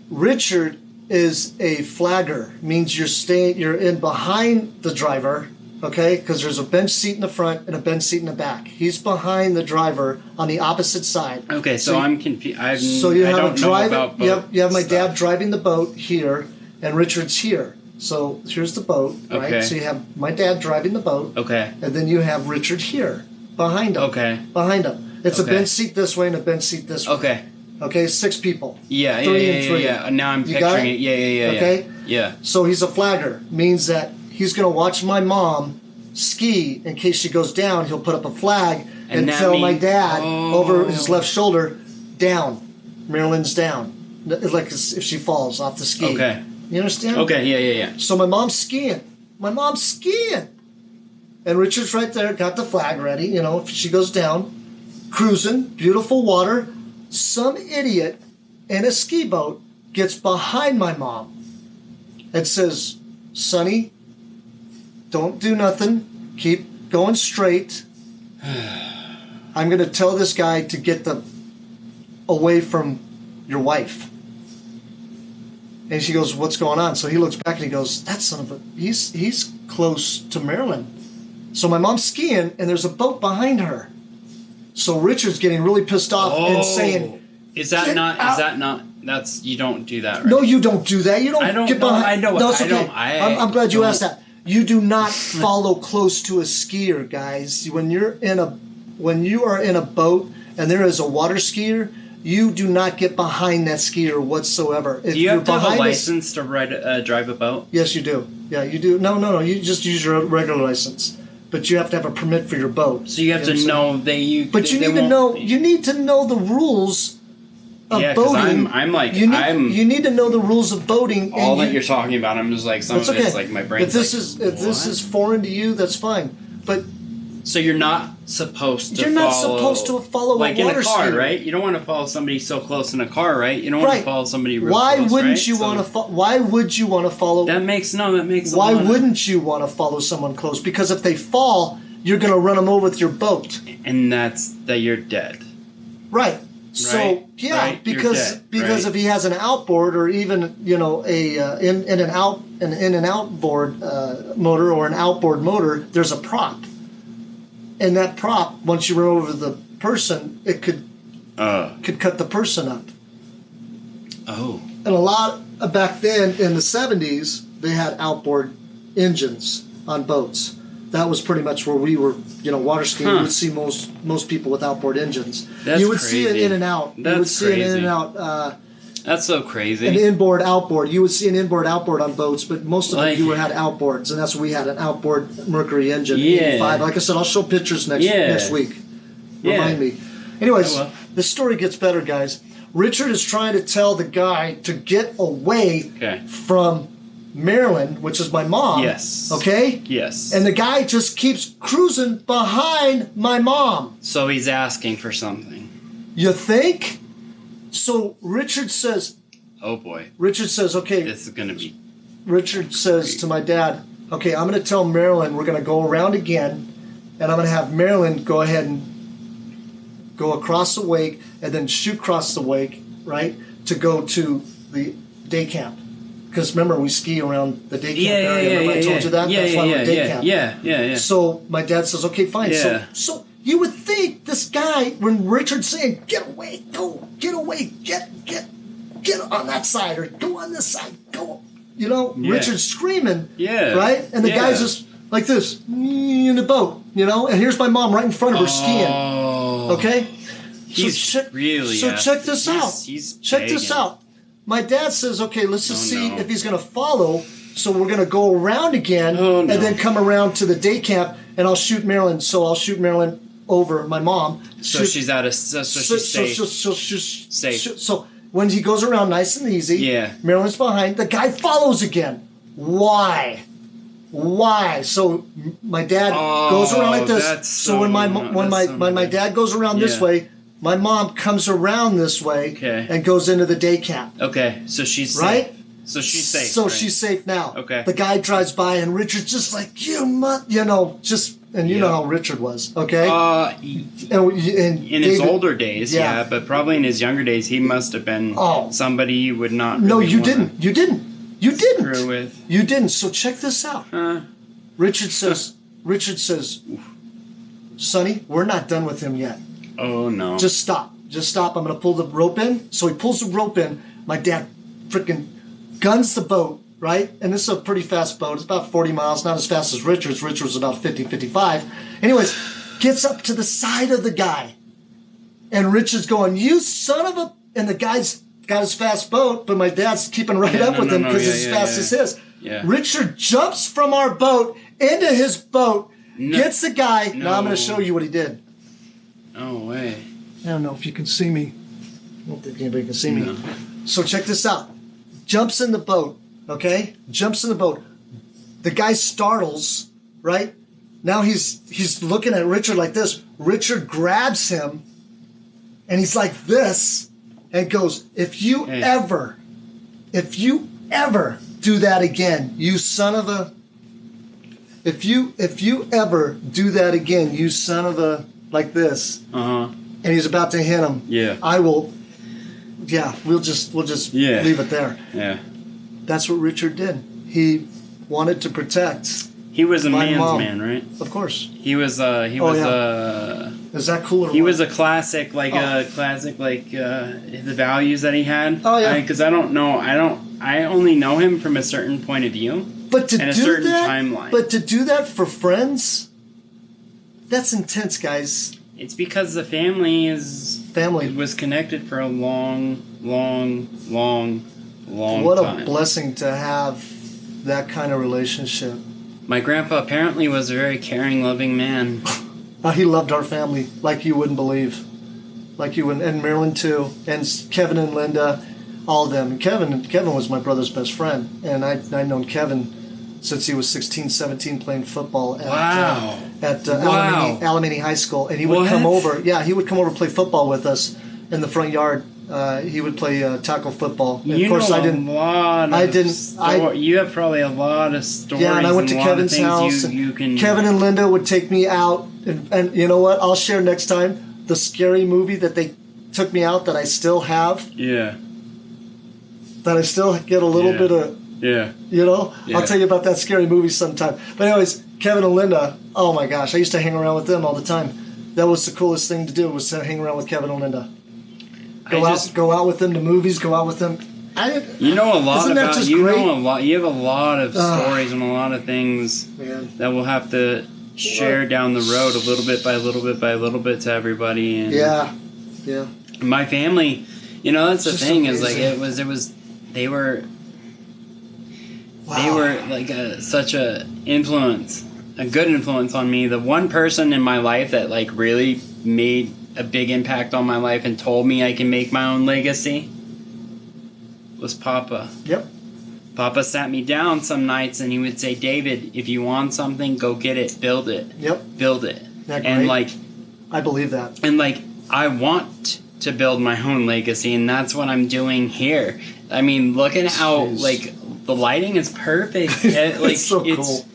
Richard is a flagger, means you're in behind the driver, Okay, because there's a bench seat in the front and a bench seat in the back. He's behind the driver on the opposite side. Okay, so I'm confused. So you have you have my dad driving the boat here, and Richard's here. So here's the boat, right? Okay. So you have my dad driving the boat. Okay. And then you have Richard here, behind him. Okay. Behind him. It's a bench seat this way and a bench seat this way. Okay. Okay, 6 people. Yeah, 3 and 3. Yeah. Now I'm picturing it. Yeah. Okay? Yeah. So he's a flagger. Means that he's going to watch my mom ski in case she goes down. He'll put up a flag and tell my dad over his left shoulder, down. Marilyn's down. Like if she falls off the ski. Okay. You understand? Okay, yeah. So my mom's skiing. And Richard's right there, got the flag ready, you know, if she goes down. Cruising, beautiful water. Some idiot in a ski boat gets behind my mom and says, Sonny, don't do nothing. Keep going straight. I'm going to tell this guy to get away from your wife. And she goes, what's going on? So he looks back and he goes, that son of a... He's close to Maryland. So my mom's skiing and there's a boat behind her. So Richard's getting really pissed off and saying... Is that not... That's... You don't do that, right? No, you don't do that. You don't get behind... I know. No, it's okay. I'm glad you asked that. You do not follow close to a skier, guys. When you are in a boat and there is a water skier... You do not get behind that skier whatsoever. If do you have to have a license to drive a boat? Yes, you do. Yeah, you do. No. You just use your regular license, but you have to have a permit for your boat. So you have to know that you. But you need to know. You need to know the rules of boating. You need to know the rules of boating. All that you're talking about, I'm just like some of it's like my brain. If this is foreign to you, that's fine. But. So you're not supposed to follow... You're not supposed to follow like a water in a car, skier. Right? You don't want to follow somebody so close in a car, right? You don't want to follow somebody real Why close, wouldn't right? you want to Why would you want to follow... That makes Why wouldn't you want to follow someone close? Because if they fall, you're going to run them over with your boat. And that you're dead. Right. So, because if he has an outboard or even, you know, an outboard motor or an outboard motor, there's a prop. And that prop, once you run over the person, it could cut the person up. Oh. And a lot back then in the 70s, they had outboard engines on boats. That was pretty much where we were, you know, water skiing. You would see most people with outboard engines. You would see it in and out. That's so crazy. An inboard, outboard. You would see an inboard, outboard on boats, but most of them you had outboards, and that's what we had, an outboard Mercury engine, 85. Like I said, I'll show pictures next week. Remind me. Anyways, the story gets better, guys. Richard is trying to tell the guy to get away from Marilyn, which is my mom. Yes. Okay? Yes. And the guy just keeps cruising behind my mom. So he's asking for something. You think? So Richard says... Oh, boy. Richard says, okay... This is going to be... Richard says to my dad, okay, I'm going to tell Marilyn we're going to go around again, and I'm going to have Marilyn go ahead and go across the wake and then shoot across the wake, right, to go to the day camp. Because remember, we ski around the day camp area. Remember I told you that? That's why we're day camp. Yeah. So my dad says, okay, fine. Yeah. So you would think this guy, when Richard's saying, get away, go, get away, get on that side or go on this side, go. You know, Richard's screaming, right? And the guy's just like this in the boat, you know? And here's my mom right in front of her skiing. Okay? Check this out. Check this out. My dad says, okay, let's just see if he's going to follow. So we're going to go around again and then come around to the day camp, and I'll shoot Marilyn. So I'll shoot Marilyn over my mom. She's out of... So she's safe. So when he goes around nice and easy, Marilyn's behind. The guy follows again. Why? So my dad goes around like this. So when my dad goes around this way, my mom comes around this way and goes into the day camp. Okay, so she's safe. Right? So she's safe. So she's safe now. Okay. The guy drives by and Richard's just like, know how Richard was, okay? In his older days, but probably in his younger days, he must have been somebody you would not. No, really you didn't. You didn't. Screw with. You didn't. So check this out. Richard says, Richard says, Sonny, we're not done with him yet. Oh, no. Just stop. I'm going to pull the rope in. So he pulls the rope in. My dad freaking guns the boat, right? And this is a pretty fast boat. It's about 40 miles, not as fast as Richard's. Richard's about 50, 55. Anyways, gets up to the side of the guy. And Richard's going, you son of a... And the guy's got his fast boat, but my dad's keeping right up with him because it's as fast as his. Yeah. Richard jumps from our boat into his boat, gets the guy. Now I'm going to show you what he did. No way. I don't know if you can see me. I don't think anybody can see me. No. So check this out. Jumps in the boat, okay? Jumps in the boat. The guy startles, right? Now he's looking at Richard like this. Richard grabs him, and he's like this, and goes, if you ever do that again, you son of a... If you ever do that again, you son of a... Like this. Uh-huh. And he's about to hit him. Yeah. I will... Yeah, we'll just leave it there. Yeah. That's what Richard did. He wanted to protect. He was a man's man, right? Of course. He was. Is that cool? He was a classic, the values that he had. Oh yeah. Because I don't know. I only know him from a certain point of view. But to and do a certain that, timeline. But to do that for friends, that's intense, guys. It's because the family was connected for a long time. What a blessing to have that kind of relationship. My grandpa apparently was a very caring, loving man. He loved our family like you wouldn't believe. Like you wouldn't. And Marilyn too. And Kevin and Linda, all of them. Kevin was my brother's best friend. And I'd known Kevin since he was 16, 17 playing football at Alamany High School. And he would come over. Yeah, he would come over and play football with us in the front yard. He would play tackle football. And you have probably a lot of stories. Yeah, and I went to Kevin's house. Kevin and Linda would take me out. And you know what? I'll share next time the scary movie that they took me out that I still have. Yeah. That I still get a little bit of... Yeah. You know? Yeah. I'll tell you about that scary movie sometime. But anyways, Kevin and Linda, oh my gosh, I used to hang around with them all the time. That was the coolest thing to do, was to hang around with Kevin and Linda. Go out with them to movies, go out with them. You know a lot about... You have a lot of stories and a lot of things that we'll have to share down the road a little bit by little bit by little bit to everybody. And yeah. My family, that's the thing, amazing. Is like they were like such a influence, a good influence on me. The one person in my life that like really made a big impact on my life and told me I can make my own legacy was Papa. Yep. Papa sat me down some nights and he would say, David, if you want something, go get it, build it. Yep. Build it. And I believe that. And I want to build my own legacy, and that's what I'm doing here. I mean, look at how the lighting is perfect. It's so cool.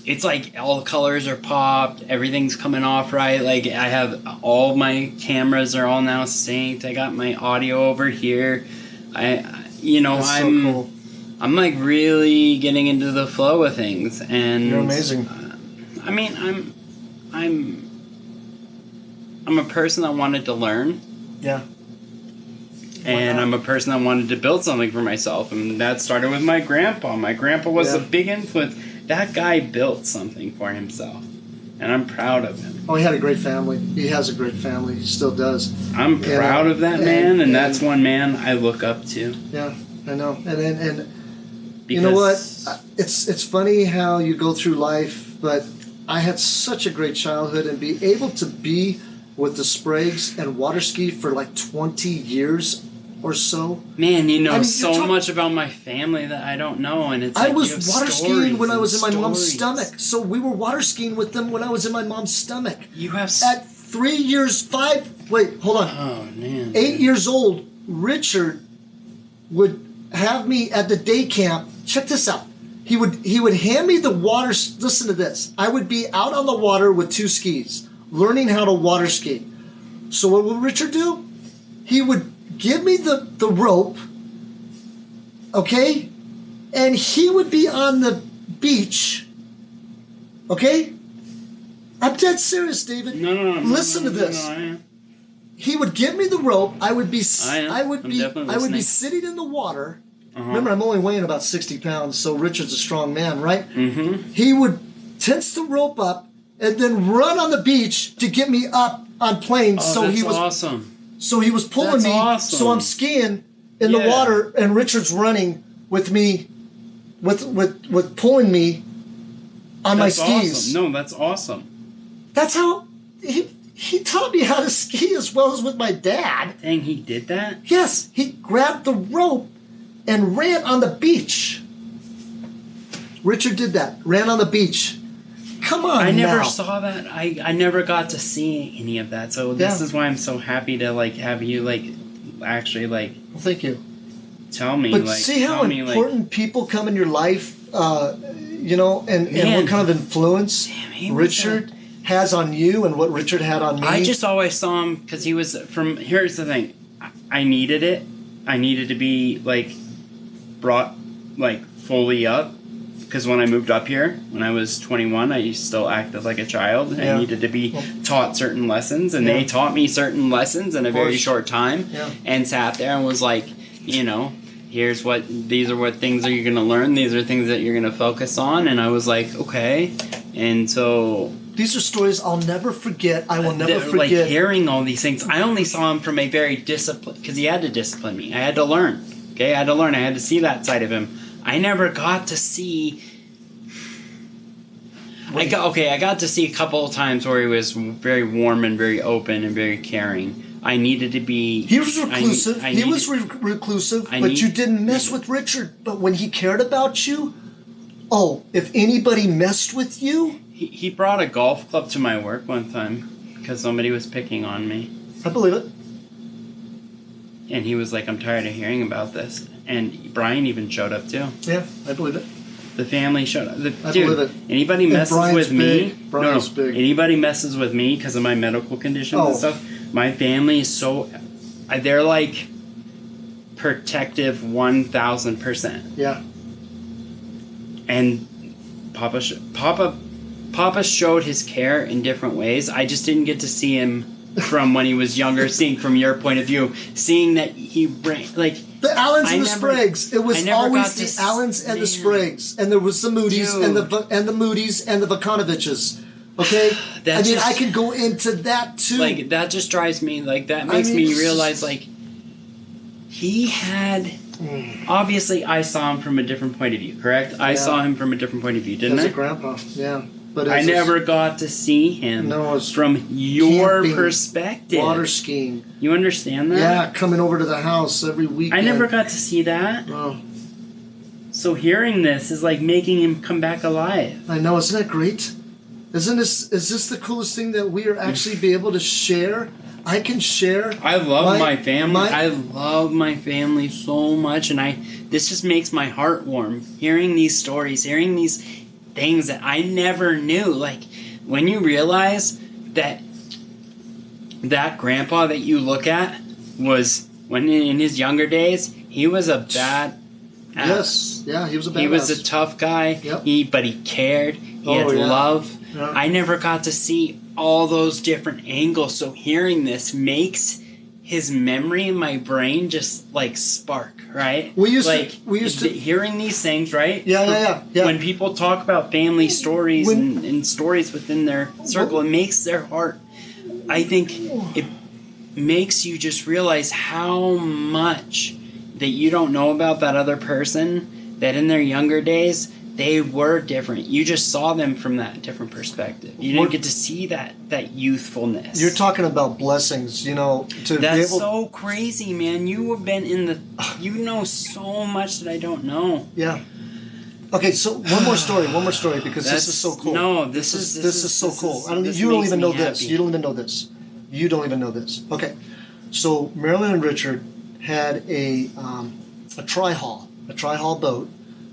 It's like all the colors are popped, everything's coming off right. Like I have all my cameras are all now synced. I got my audio over here. Cool. I'm like really getting into the flow of things, and you're amazing. I mean, I'm a person that wanted to learn. Yeah. And I'm a person that wanted to build something for myself, and that started with my grandpa. My grandpa was a big influence. That guy built something for himself, and I'm proud of him. Oh, he had a great family. He has a great family. He still does. I'm proud of that man, and that's one man I look up to. Yeah, I know. And you know what? It's funny how you go through life, but I had such a great childhood, and be able to be with the Spragues and water ski for like 20 years or so. Man, so much about my family that I don't know, and it's I was water skiing when I was in my mom's stomach. So we were water skiing with them when I was in my mom's stomach. You have at 3 years, 5. Wait, hold on. Oh man. 8 years old, Richard would have me at the day camp. Check this out. He would hand me the water. Listen to this. I would be out on the water with 2 skis, learning how to water ski. So what would Richard do? He would give me the rope, okay? And he would be on the beach, okay? I'm dead serious, David. No. Listen to this. No, I am. He would give me the rope. I would be sitting in the water. Remember, I'm only weighing about 60 pounds, so Richard's a strong man, right? Mm-hmm. He would tense the rope up and then run on the beach to get me up on planes. Oh, that's awesome. So he was pulling me. Awesome. So I'm skiing in the water, and Richard's running with me, with pulling me on my skis. Awesome. No, that's awesome. That's how he taught me how to ski as well as with my dad. Dang, he did that? Yes, he grabbed the rope and ran on the beach. Richard did that. Ran on the beach. Come on, I never saw that. I never got to see any of that. So this is why I'm so happy to have you actually Well, thank you. Tell me. But see how important people come in your life, and what kind of influence Richard has on you and what Richard had on me. I just always saw him because he was from. Here's the thing, I needed it. I needed to be brought fully up. Because when I moved up here, when I was 21, I still acted like a child. I needed to be taught certain lessons, and they taught me certain lessons in a very short time. Yeah. And sat there and was like, these are what things that you're going to learn. These are things that you're going to focus on. And I was like, okay. And so these are stories I'll never forget. I will never forget. Hearing all these things. I only saw him from a very disciplined, because he had to discipline me. I had to learn. Okay, I had to learn. I had to see that side of him. I never got to see. I got to see a couple of times where he was very warm and very open and very caring. I needed to be. He was reclusive. Reclusive, but you didn't mess with Richard. But when he cared about you, if anybody messed with you, he brought a golf club to my work one time because somebody was picking on me. I believe it. And he was like, "I'm tired of hearing about this." And Brian even showed up too. Yeah, I believe it. The family showed up. I believe it. Anybody messes with me. Brian's big. Anybody messes with me because of my medical conditions and stuff. My family is so. They're protective 1,000%. Yeah. And Papa showed his care in different ways. I just didn't get to see him from when he was younger, seeing from your point of view, seeing that he the Allens and the Spriggs. It was always the Allens and the Spriggs, and there was the Moody's and the Moody's and the Vukanoviches. Okay, I could go into that too. That just drives me. That makes me realize he had. Obviously, I saw him from a different point of view. Correct? I saw him from a different point of view, didn't I? As a grandpa, yeah. But I never got to see him from your perspective. Water skiing. You understand that? Yeah, coming over to the house every weekend. I never got to see that. Oh. So hearing this is making him come back alive. I know, isn't that great? Is this the coolest thing that we are actually be able to share? I can share. I love my family. I love my family so much, and this just makes my heart warm. Hearing these stories, hearing these things that I never knew. When you realize that grandpa that you look at was, when in his younger days, he was a bad ass. Yes, yeah, he was a bad ass. He was a tough guy, but he cared, he had love. Yeah. I never got to see all those different angles, so hearing this makes his memory in my brain just spark, right? We used to hearing these things, right? Yeah. When people talk about family stories and stories within their circle, it makes their heart. I think it makes you just realize how much that you don't know about that other person. That in their younger days they were different. You just saw them from that different perspective. You didn't get to see that youthfulness. You're talking about blessings, That's so crazy, man. You have been you know so much that I don't know. Yeah. Okay, so one more story, because this is so cool. No, this is so cool. You don't even know this. You don't even know this. You don't even know this. Okay, so Marilyn and Richard had a tri-hull boat.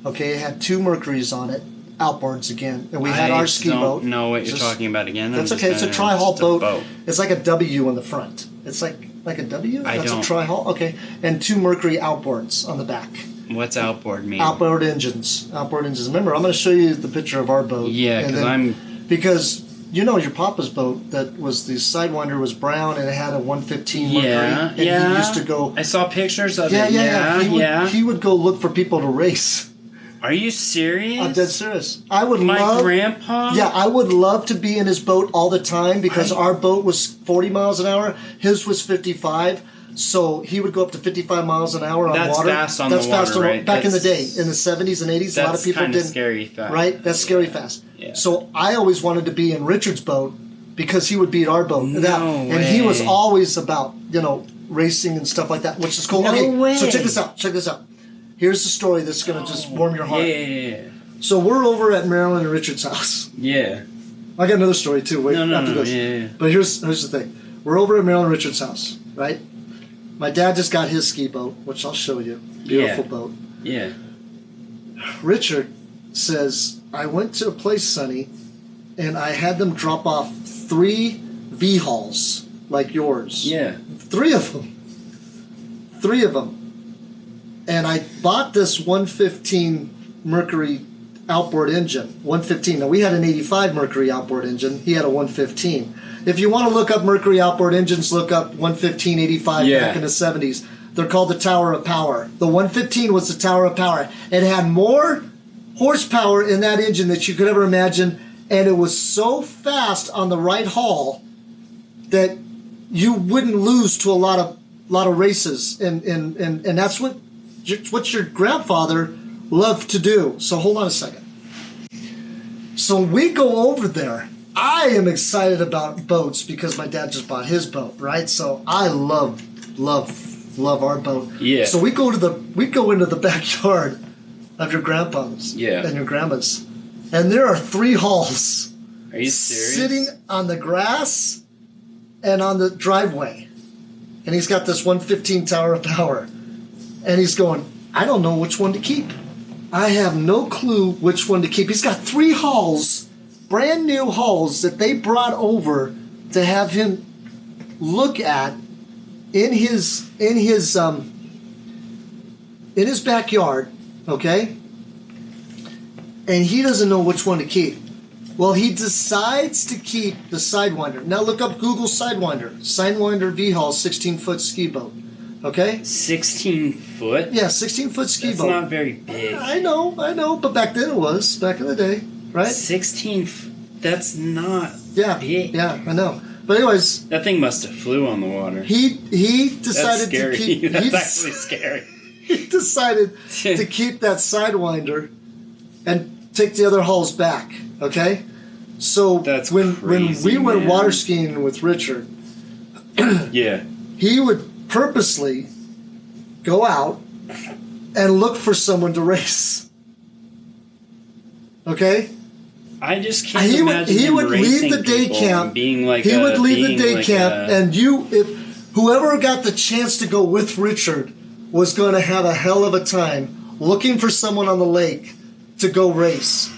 Okay, it had 2 Mercuries on it, outboards again, and we had our ski boat. I don't know what you're talking about again. That's okay. It's a tri-hull boat. It's like a W on the front. It's like a W. That's a tri-hull. Okay, and 2 Mercury outboards on the back. What's outboard mean? Outboard engines. Remember, I'm going to show you the picture of our boat. Yeah, because you know your papa's boat that was the Sidewinder was brown and it had a 115 Mercury. Yeah, He used to go. I saw pictures of it. Yeah. He would go look for people to race. Are you serious? I'm dead serious. I would My love. grandpa? Yeah, I would love to be in his boat all the time because our boat was 40 miles an hour. His was 55. So he would go up to 55 miles an hour on water. That's fast on the water, right? Back in the day, in the 70s and 80s, a lot of people didn't. That's scary fast. Right? That's scary fast. Yeah. So I always wanted to be in Richard's boat because he would beat our boat. No way. And he was always about, racing and stuff like that, which is cool. No way. So check this out. Here's the story that's going to just warm your heart. Yeah. So we're over at Marilyn and Richard's house. Yeah. I got another story too. Wait, after this. Yeah. But here's the thing. We're over at Marilyn and Richard's house, right? My dad just got his ski boat, which I'll show you. Beautiful boat. Yeah. Richard says, I went to a place, Sonny, and I had them drop off 3 V-Hauls like yours. Yeah. 3 of them. And I bought this 115 Mercury outboard engine. 115. Now, we had an 85 Mercury outboard engine. He had a 115. If you want to look up Mercury outboard engines, look up 115, 85 back in the 70s. They're called the Tower of Power. The 115 was the Tower of Power. It had more horsepower in that engine that you could ever imagine, and it was so fast on the right haul that you wouldn't lose to a lot of races, and that's what your grandfather loved to do. So hold on a second. So we go over there. I am excited about boats because my dad just bought his boat, right? So I love our boat. Yeah. So we go into the backyard of your grandpa's and your grandma's, and there are 3 Hauls. Are you serious? Sitting on the grass and on the driveway, and he's got this 115 Tower of Power, and he's going, I don't know which one to keep. I have no clue which one to keep. He's got 3 Hauls. Brand new Hauls that they brought over to have him look at in his backyard, okay? And he doesn't know which one to keep. Well, he decides to keep the Sidewinder. Now look up Google Sidewinder. Sidewinder V-Haul 16-foot ski boat. Okay? 16 foot? Yeah, 16-foot ski boat. That's not very big. I know, but back then it was, back in the day. Right? 16, that's not big. Yeah, I know. But anyways, that thing must have flew on the water. He decided to keep. That's actually scary. He decided to keep that Sidewinder and take the other Hauls back. Okay, so when we went water skiing with Richard, he would purposely go out and look for someone to race. Okay. I just can't imagine he would leave the day camp. And whoever got the chance to go with Richard was going to have a hell of a time looking for someone on the lake to go race.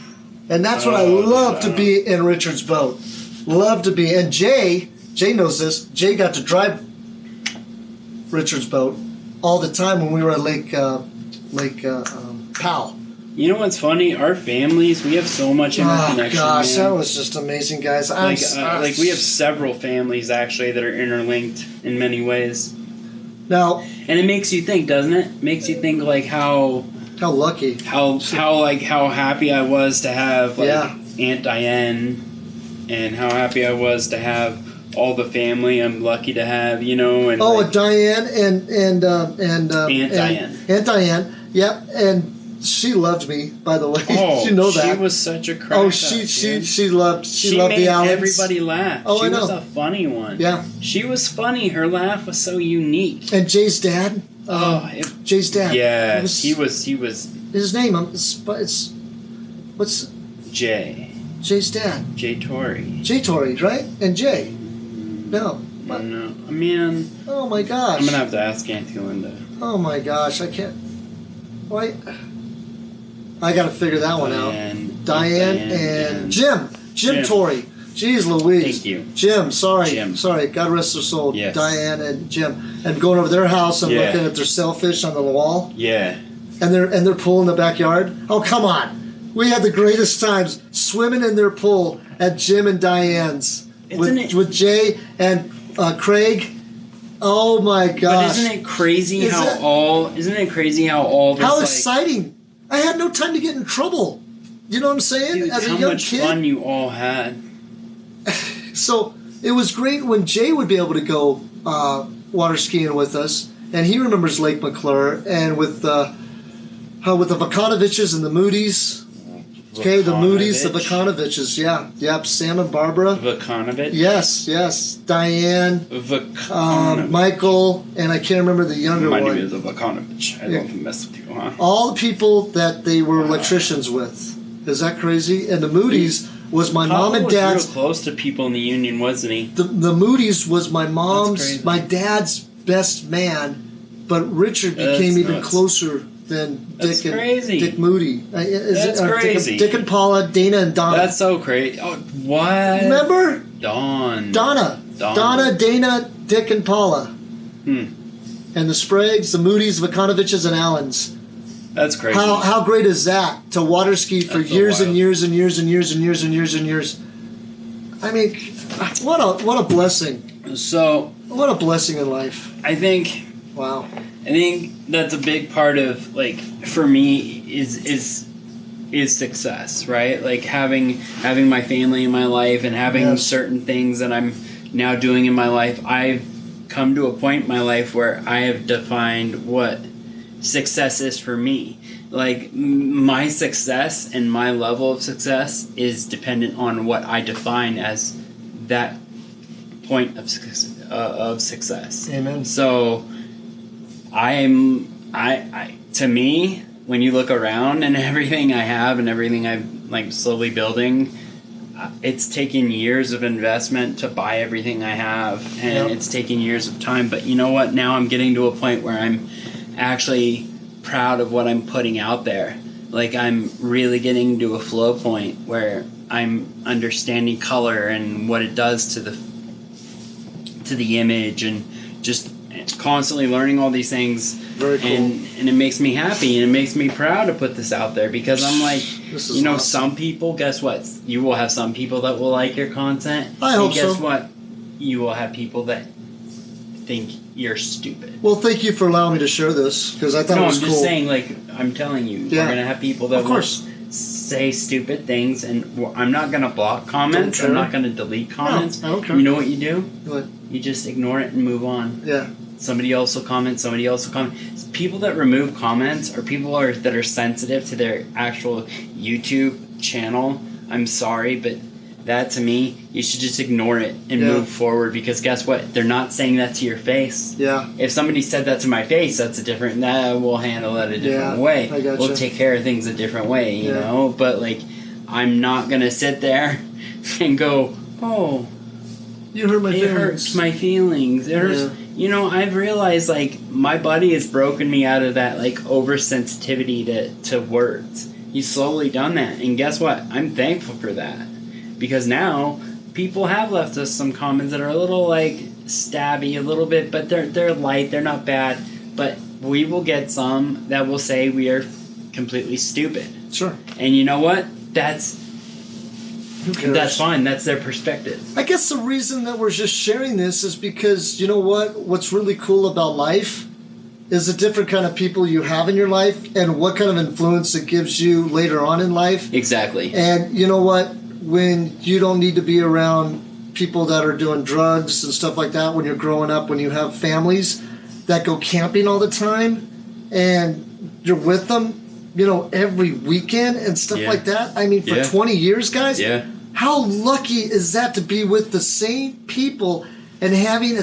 And that's what I love to be in Richard's boat. Love to be. And Jay knows this. Jay got to drive Richard's boat all the time when we were at Lake Powell. You know what's funny? Our families, we have so much interconnection. Oh gosh, that was just amazing, guys. Like we have several families actually that are interlinked in many ways. Now, and it makes you think, doesn't it? Makes you think like how lucky, how happy I was to have Aunt Diane, and how happy I was to have all the family I'm lucky to have, and Diane and Aunt Diane, yep, and she loved me, by the way. Oh, you know that. She was such a crack. Oh, she loved made the Alex. Everybody laugh. Oh, she I know. was a funny one. Yeah. She was funny. Her laugh was so unique. And Jay's dad. Jay's dad. Yeah, he was. His name. What's Jay? Jay's dad. Jay Torrey. Jay Torrey, right? And Jay. No. I don't know. I mean. Oh my gosh. I'm gonna have to ask Auntie Linda. Oh my gosh, I can't. Why? I got to figure that one out. Diane and Jim Torrey. Jeez Louise. Thank you. Jim, sorry. Jim. Sorry. God rest their soul. Yes. Diane and Jim. And going over their house and looking at their sailfish on the wall. Yeah. And they're pooling in the backyard. Oh, come on. We had the greatest times swimming in their pool at Jim and Diane's with Jay and Craig. Oh my gosh! But isn't it crazy how all this? How exciting! I had no time to get in trouble. You know what I'm saying? Dude, as a young young much kid, fun you all had. So it was great when Jay would be able to go water skiing with us, and he remembers Lake McClure, and with the Vakanoviches and the Moody's. Okay, the Moody's, the Vakanoviches, yep, Sam and Barbara. Vakanovich? Yes, Diane, Michael, and I can't remember the younger one. Remind me of the Vakanovich. I don't mess with you, huh? All the people that they were electricians with. Is that crazy? And the Moody's was my mom and dad's. Was real close to people in the union, wasn't he? The Moody's was my my dad's best man, but Richard became even closer than Dick Moody. That's crazy. Dick and Paula, Dana and Donna. That's so crazy. Oh, what? Remember? Donna, Dana, Dick and Paula. And the Spraggs, the Moody's, Vakanoviches, and Allens. That's crazy. How great is that to water ski for years and years and years and years and years and years and years? I mean, what a blessing. So what a blessing in life. I think. Wow. I think that's a big part of, like, for me is success, right? Like having my family in my life and having certain things that I'm now doing in my life. I've come to a point in my life where I have defined what success is for me. Like, my success and my level of success is dependent on what I define as that point of success. Amen. So I to me, when you look around and everything I have and everything I'm like slowly building, it's taken years of investment to buy everything I have, and it's taken years of time. But you know what? Now I'm getting to a point where I'm actually proud of what I'm putting out there. Like, I'm really getting to a flow point where I'm understanding color and what it does to the image, and just constantly learning all these things. Very cool. And it makes me happy, and it makes me proud to put this out there, because I'm like, awesome. Some people, guess what? You will have some people that will like your content. I hope so. And guess what? You will have people that think you're stupid. Well, thank you for allowing me to share this, because I thought it was cool. I'm just saying, like, I'm telling you, we're going to have people that will say stupid things, and I'm not going to block comments. I'm not going to delete comments. No, I don't care. You know what you do? What? You just ignore it and move on. Yeah. Somebody else will comment. People that remove comments are people that are sensitive to their actual YouTube channel. I'm sorry, but that, to me, you should just ignore it and move forward, because guess what? They're not saying that to your face. Yeah. If somebody said that to my face, we'll handle it a different way. I gotcha. We'll take care of things a different way, you know? But, like, I'm not going to sit there and go, oh, you hurt my feelings. It hurts my feelings. It hurts. Yeah. You know, I've realized, like, my buddy has broken me out of that, like, oversensitivity to words. He's slowly done that. And guess what? I'm thankful for that. Because now, people have left us some comments that are a little, like, stabby a little bit, but they're light, they're not bad. But we will get some that will say we are completely stupid. Sure. And you know what? That's fine. That's their perspective. I guess the reason that we're just sharing this is because, you know what? What's really cool about life is the different kind of people you have in your life, and what kind of influence it gives you later on in life. Exactly. And you know what? When you don't need to be around people that are doing drugs and stuff like that when you're growing up, when you have families that go camping all the time and you're with them, you know, every weekend and stuff like that. I mean, for 20 years, guys, how lucky is that to be with the same people and having a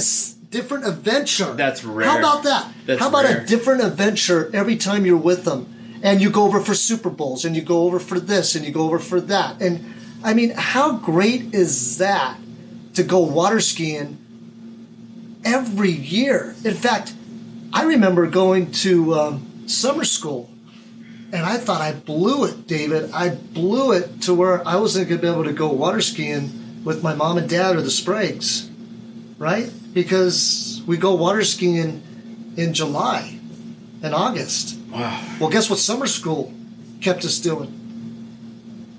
different adventure? That's rare. How about that? How about a different adventure every time you're with them? And you go over for Super Bowls, and you go over for this, and you go over for that. And I mean, how great is that to go water skiing every year? In fact, I remember going to summer school, and I thought I blew it, David. I blew it to where I wasn't going to be able to go water skiing with my mom and dad or the Spraggs, right? Because we go water skiing in July and August. Wow. Well, guess what summer school kept us doing?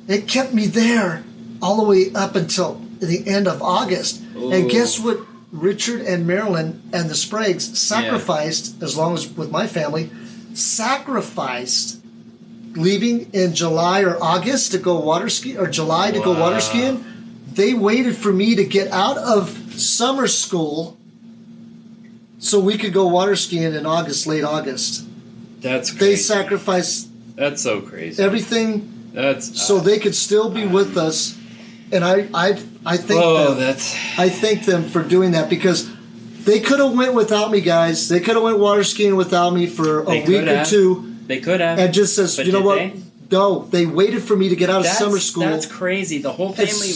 It kept me there all the way up until the end of August. Ooh. And guess what? Richard and Marilyn and the Spragues sacrificed, as long as with my family, sacrificed leaving in July or August to go water skiing, or July to go water skiing. They waited for me to get out of summer school so we could go water skiing in August, late August. That's crazy. They sacrificed. That's so crazy. Everything. So they could still be with us, and I thank them for doing that, because they could have went without me, guys. They could have went water skiing without me for a week or two. They could have. And just says, you know what? No, they waited for me to get out of summer school. That's crazy. The whole family.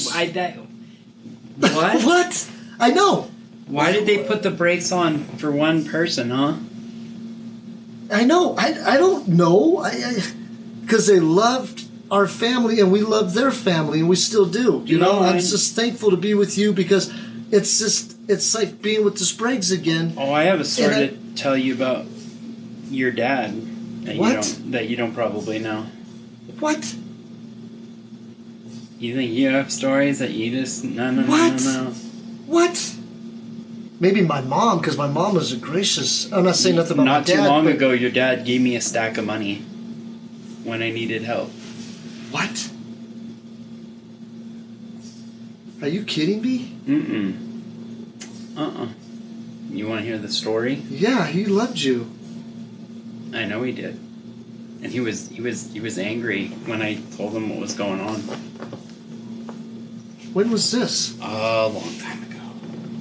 What? What? I know. Why did they put the brakes on for one person, huh? I know. I don't know. Because they loved our family and we loved their family, and we still do. You know, I'm just thankful to be with you, because it's like being with the Spragues again. Oh, I have a story to tell you about your dad that you don't probably know. What? You think you have stories that you just no. What? Maybe my mom, because my mom was a gracious. I'm not saying nothing about my dad. Not too long ago, your dad gave me a stack of money when I needed help. What? Are you kidding me? You want to hear the story? Yeah, he loved you. I know he did. And he was angry when I told him what was going on. When was this? A long time ago.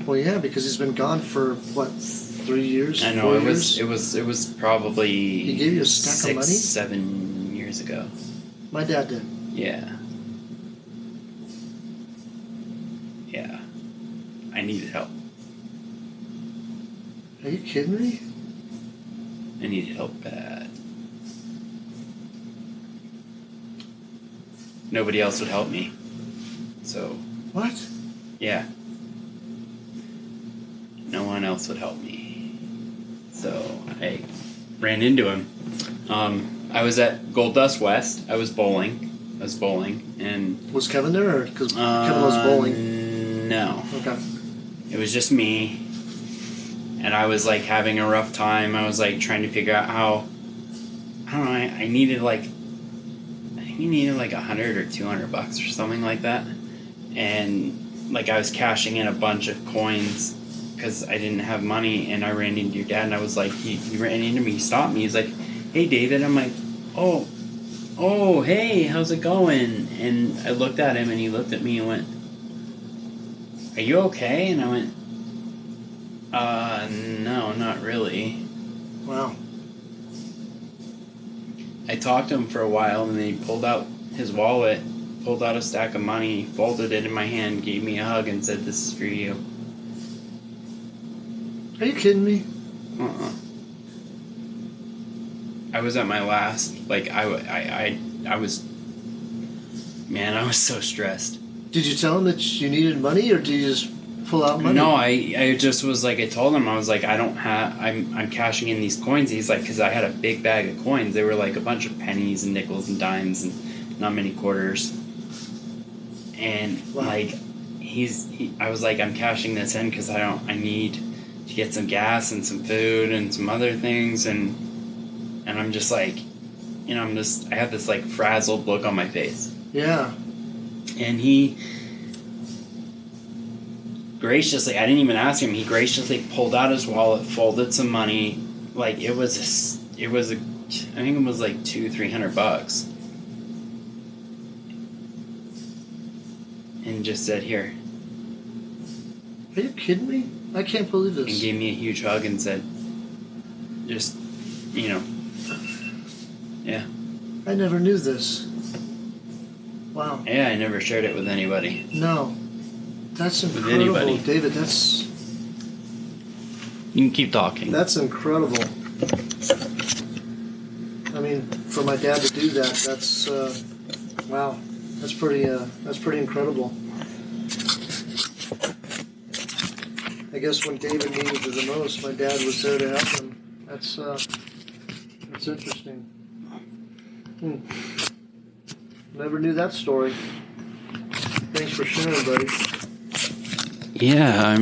Well, yeah, because he's been gone for what, 3 years? I know, it was probably. He gave you a stack of money? 7 years ago. My dad did. Yeah. Yeah. I needed help. Are you kidding me? I needed help bad. Nobody else would help me. So. What? Yeah. No one else would help me. So I ran into him. I was at Gold Dust West. I was bowling, and was Kevin there, or because Kevin was bowling? No. Okay. It was just me, and I was like having a rough time. I was like trying to figure out how. I don't know. I needed like $100 or $200 or something like that, and like I was cashing in a bunch of coins because I didn't have money, and I ran into your dad, and I was like, he ran into me, he stopped me, he's like, "Hey, David." I'm like, oh, hey, how's it going? And I looked at him, and he looked at me and went, "Are you okay?" And I went, no, not really. Wow. I talked to him for a while, and then he pulled out his wallet, pulled out a stack of money, folded it in my hand, gave me a hug, and said, "This is for you." Are you kidding me? I was at my last, like, I was so stressed. Did you tell him that you needed money, or did you just pull out money? No, I just was like, I told him, I was like, I'm cashing in these coins. He's like, because I had a big bag of coins. They were like a bunch of pennies and nickels and dimes and not many quarters. And like, I was like, I'm cashing this in because I need to get some gas and some food and some other things, and I'm just like, you know, I have this like frazzled look on my face. Yeah. And he graciously, I didn't even ask him, he graciously pulled out his wallet, folded some money, like I think it was like $200-300, and just said, "Here." Are you kidding me? I can't believe this. And gave me a huge hug and said, just, you know, yeah. I never knew this. Wow. Yeah, I never shared it with anybody. No. That's incredible, David. That's... You can keep talking. That's incredible. I mean, for my dad to do that, that's, wow. That's pretty incredible. I guess when David needed it the most, my dad was there to help him. That's interesting. Never knew that story. Thanks for sharing, buddy. Yeah,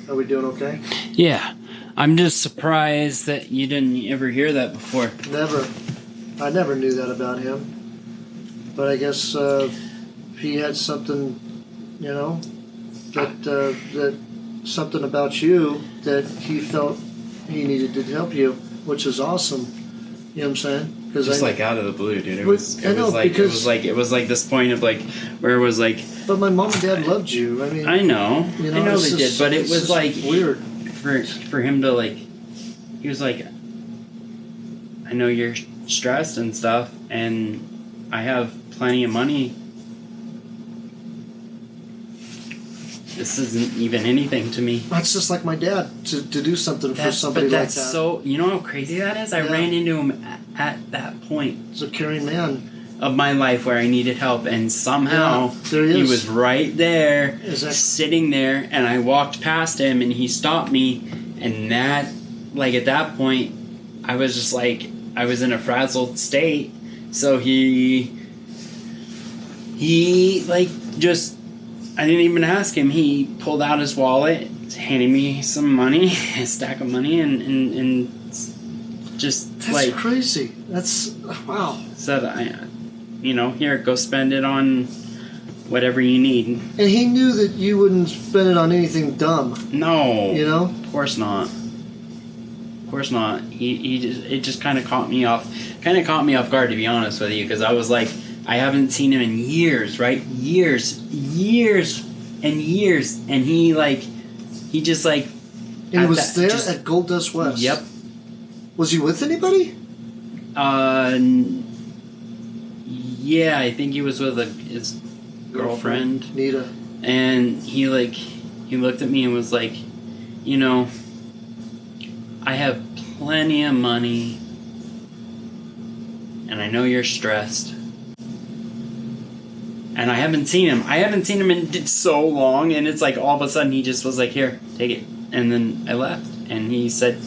Are we doing okay? Yeah. I'm just surprised that you didn't ever hear that before. Never. I never knew that about him. But I guess he had something, that something about you that he felt he needed to help you, which is awesome. You know what I'm saying? Just out of the blue, dude. It was like this point of where it was like. But my mom and dad loved you. I mean, I know they did, but it was weird for him to he was like, I know you're stressed and stuff, and I have plenty of money. This isn't even anything to me. That's just like my dad to do something for somebody like that. So, you know how crazy that is? I ran into him at that point. It's a caring man of my life where I needed help, and somehow he was right there, sitting there, and I walked past him, and he stopped me, and that, at that point, I was just I was in a frazzled state, so he just, I didn't even ask him. He pulled out his wallet, handed me some money, a stack of money, and just that's crazy. That's wow. Said here, go spend it on whatever you need. And he knew that you wouldn't spend it on anything dumb. No. Of course not. Of course not. It just kind of caught me off guard, to be honest with you, because I was like, I haven't seen him in years, right? Years and years, and he just And he was there at Gold Dust West. Yep. Was he with anybody? Yeah, I think he was with his girlfriend, Nita. And he looked at me and was like, I have plenty of money, and I know you're stressed. And I haven't seen him. In so long, and it's all of a sudden he just was like, here, take it. And then I left, and he said,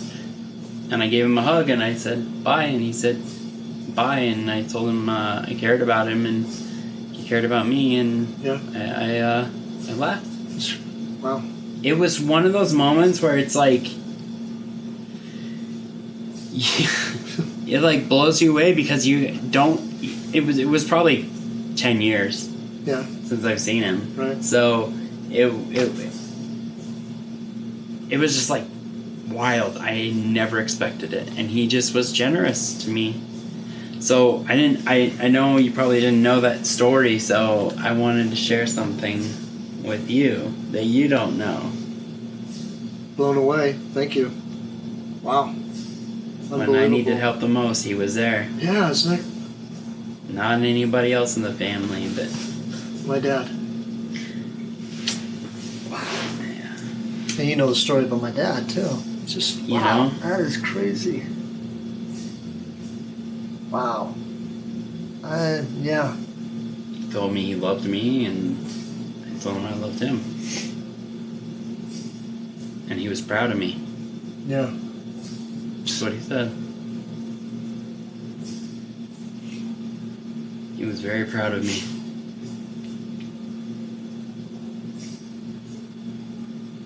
and I gave him a hug, and I said, bye, and he said, bye, and I told him I cared about him, and he cared about me, and I left. Wow. It was one of those moments where it's it blows you away, because you don't, it was probably 10 years since I've seen him. Right. So it was just wild. I never expected it, and he just was generous to me. So I know you probably didn't know that story, so I wanted to share something with you that you don't know. Blown away. Thank you. Wow. When I needed help the most, he was there. Yeah, isn't it? Not anybody else in the family, but my dad. Wow. Yeah. And you know the story about my dad too. Just wow, that is crazy. Wow. Yeah. He told me he loved me, and I told him I loved him, and he was proud of me. Yeah. That's what he said. He was very proud of me.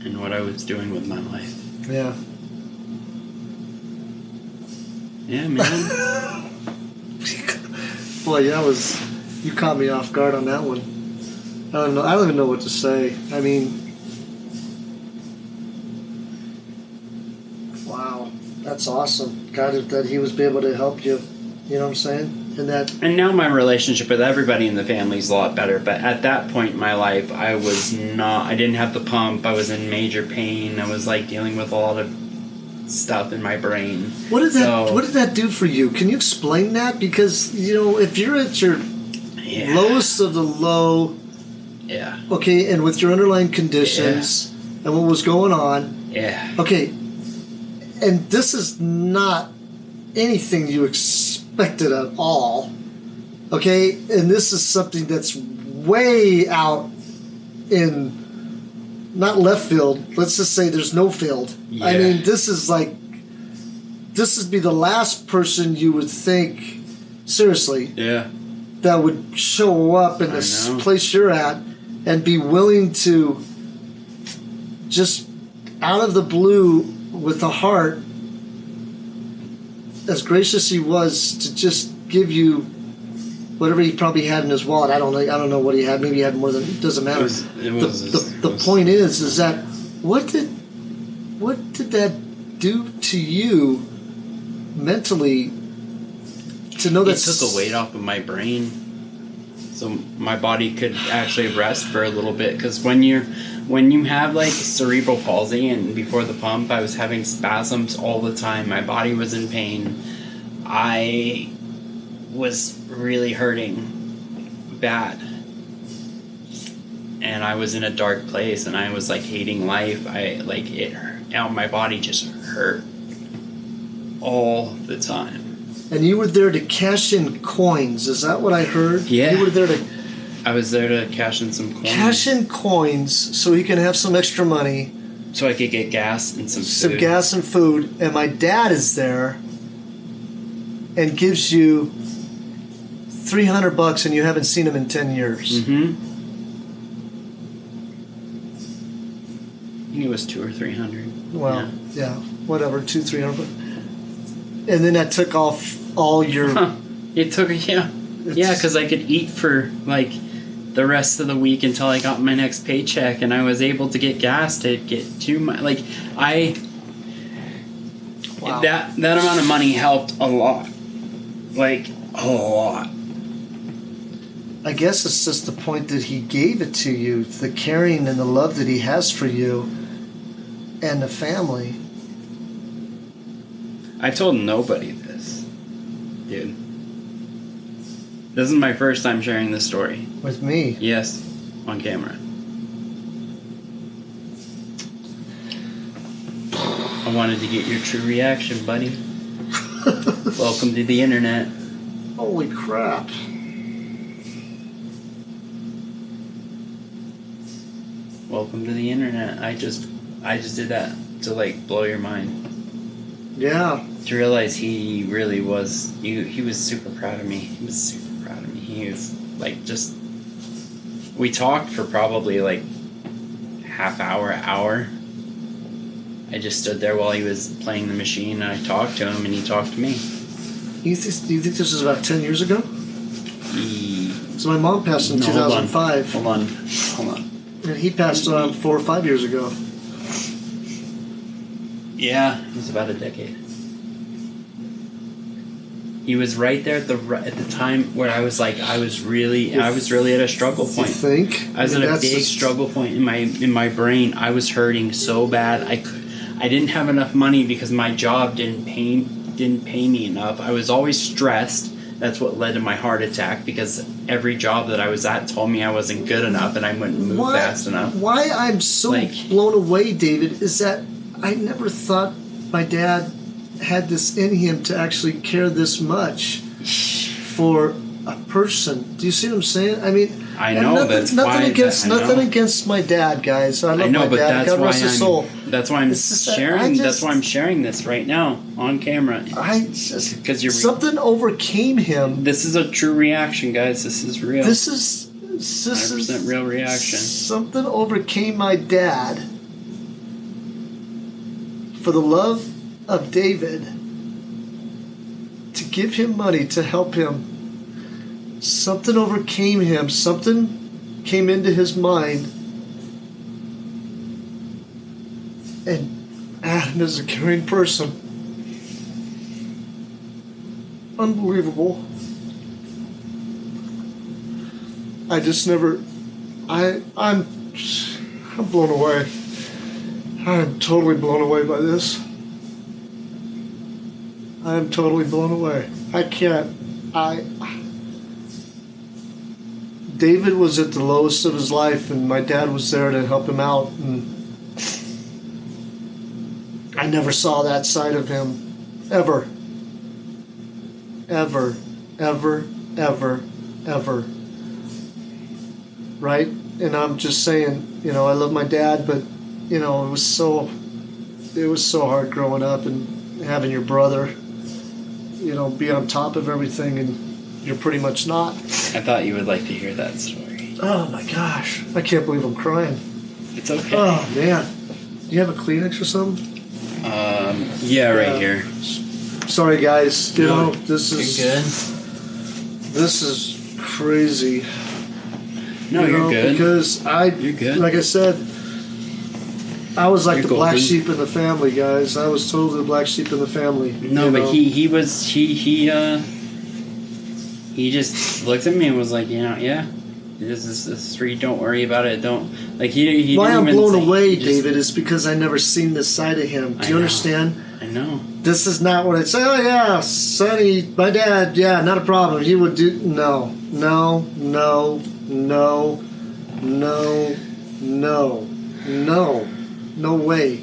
And what I was doing with my life. Yeah. Yeah, man. Boy, you caught me off guard on that one. I don't even know what to say. I mean, wow, that's awesome. God, that he was able to help you. You know what I'm saying? And now my relationship with everybody in the family is a lot better. But at that point in my life, I didn't have the pump. I was in major pain. I was dealing with a lot of stuff in my brain. What did that do for you? Can you explain that? Because if you're at your lowest of the low, okay, and with your underlying conditions and what was going on, okay, and this is not anything you expected at all, okay, and this is something that's way out in not left field. Let's just say there's no field. I mean, this would be the last person you would think seriously, that would show up in this place you're at and be willing to just out of the blue with a heart, as gracious he was, to just give you whatever he probably had in his wallet. I don't know what he had. Maybe he had more than, it doesn't matter. The point is that what did that do to you mentally to know that it took a weight off of my brain, so my body could actually rest for a little bit? Because when you have like cerebral palsy, and before the pump I was having spasms all the time, my body was in pain, I was really hurting bad, and I was in a dark place, and I was like hating life. My body just hurt all the time. And you were there to cash in coins. Is that what I heard? Yeah. You were there to... I was there to cash in some coins. Cash in coins so he can have some extra money. So I could get gas and some food. Some gas and food. And my dad is there and gives you $300 and you haven't seen him in 10 years. Mm-hmm. I think it was $200 or $300. Well, yeah, whatever, $200-300. And then that took off all your... It took, because I could eat for, like, the rest of the week until I got my next paycheck, and I was able to get gas to get to my... Like, Wow. That amount of money helped a lot. Like, a lot. I guess it's just the point that he gave it to you, the caring and the love that he has for you and the family. I told nobody this, dude. This is my first time sharing this story. With me? Yes, on camera. I wanted to get your true reaction, buddy. Welcome to the internet. Holy crap. Welcome to the internet. I just did that to, like, blow your mind. Yeah. To realize he really was, he was super proud of me. He was super proud of me. He was, like, just, we talked for probably, like, half hour. I just stood there while he was playing the machine, and I talked to him, and he talked to me. Do you think this was about 10 years ago? So my mom passed in 2005. Hold on. And he passed around 4 or 5 years ago. Yeah, it was about a decade. He was right there at the time where I was like, I was really at a struggle point. You think? I was at a big struggle point in my brain. I was hurting so bad. I didn't have enough money because my job didn't pay me enough. I was always stressed. That's what led to my heart attack, because every job that I was at told me I wasn't good enough and I wouldn't move fast enough. Why I'm so blown away, David, is that I never thought my dad had this in him to actually care this much for a person. Do you see what I'm saying? I mean, I know nothing against my dad, guys. I love my dad. God rest his soul. That's why I'm sharing. That's why I'm sharing this right now on camera. Because something overcame him. This is a true reaction, guys. This is real. This is 100% real reaction. Something overcame my dad for the love of David, to give him money to help him. Something overcame him. Something came into his mind. And Adam is a caring person. Unbelievable. I just never... I'm blown away. I'm totally blown away by this. I'm totally blown away. I can't... David was at the lowest of his life, and my dad was there to help him out, and I never saw that side of him. Ever. Ever. Ever. Ever. Ever. Right? And I'm just saying, I love my dad, but, it was so hard growing up and having your brother, be on top of everything, and you're pretty much not. I thought you would like to hear that story. Oh my gosh. I can't believe I'm crying. It's okay. Oh man. Do you have a Kleenex or something? Yeah, right here. Sorry guys. You know, this is good. This is crazy. No, you're good. Because you're good. Like I said, I was like the black sheep in the family, guys. I was totally the black sheep in the family. No, but he just looked at me and was like, yeah, this is free. Don't worry about it. Don't like he. Why I'm blown away, David, is because I never seen this side of him. Do you understand? I know. This is not what I'd say. Oh yeah, Sonny, my dad. Yeah, not a problem. He would do no. No way.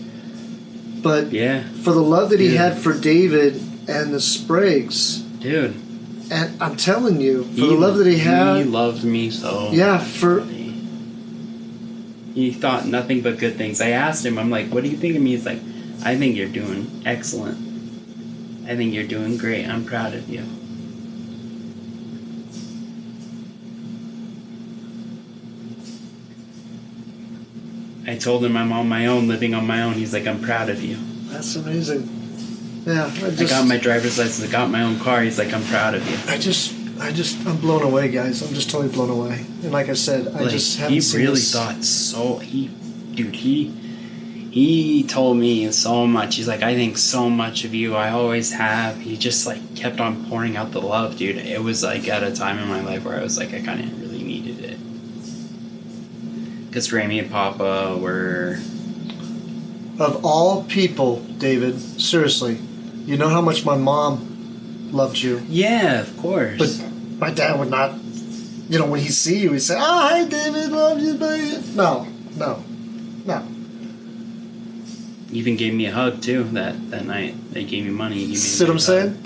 But for the love that he had for David and the Spragues, dude, and I'm telling you, for the love that he had, he loved me so. Yeah, he thought nothing but good things. I asked him, I'm like, what do you think of me? He's like, I think you're doing excellent. I think you're doing great. I'm proud of you. I told him I'm on my own, living on my own. He's like, I'm proud of you. That's amazing. Yeah, I got my driver's license. I got my own car. He's like, I'm proud of you. I'm blown away, guys. I'm just totally blown away. And like I said, I just haven't seen this. He really thought so. He told me so much. He's like, I think so much of you. I always have. He just like kept on pouring out the love, dude. It was like at a time in my life where I was like, I kind of really needed it. Because Grammy and Papa were... Of all people, David, seriously, you know how much my mom loved you? Yeah, of course. But my dad would not, you know, when he see you, he'd say, oh, hi, David, love you, baby. No. Even gave me a hug, too, that night. They gave me money. See what I'm saying?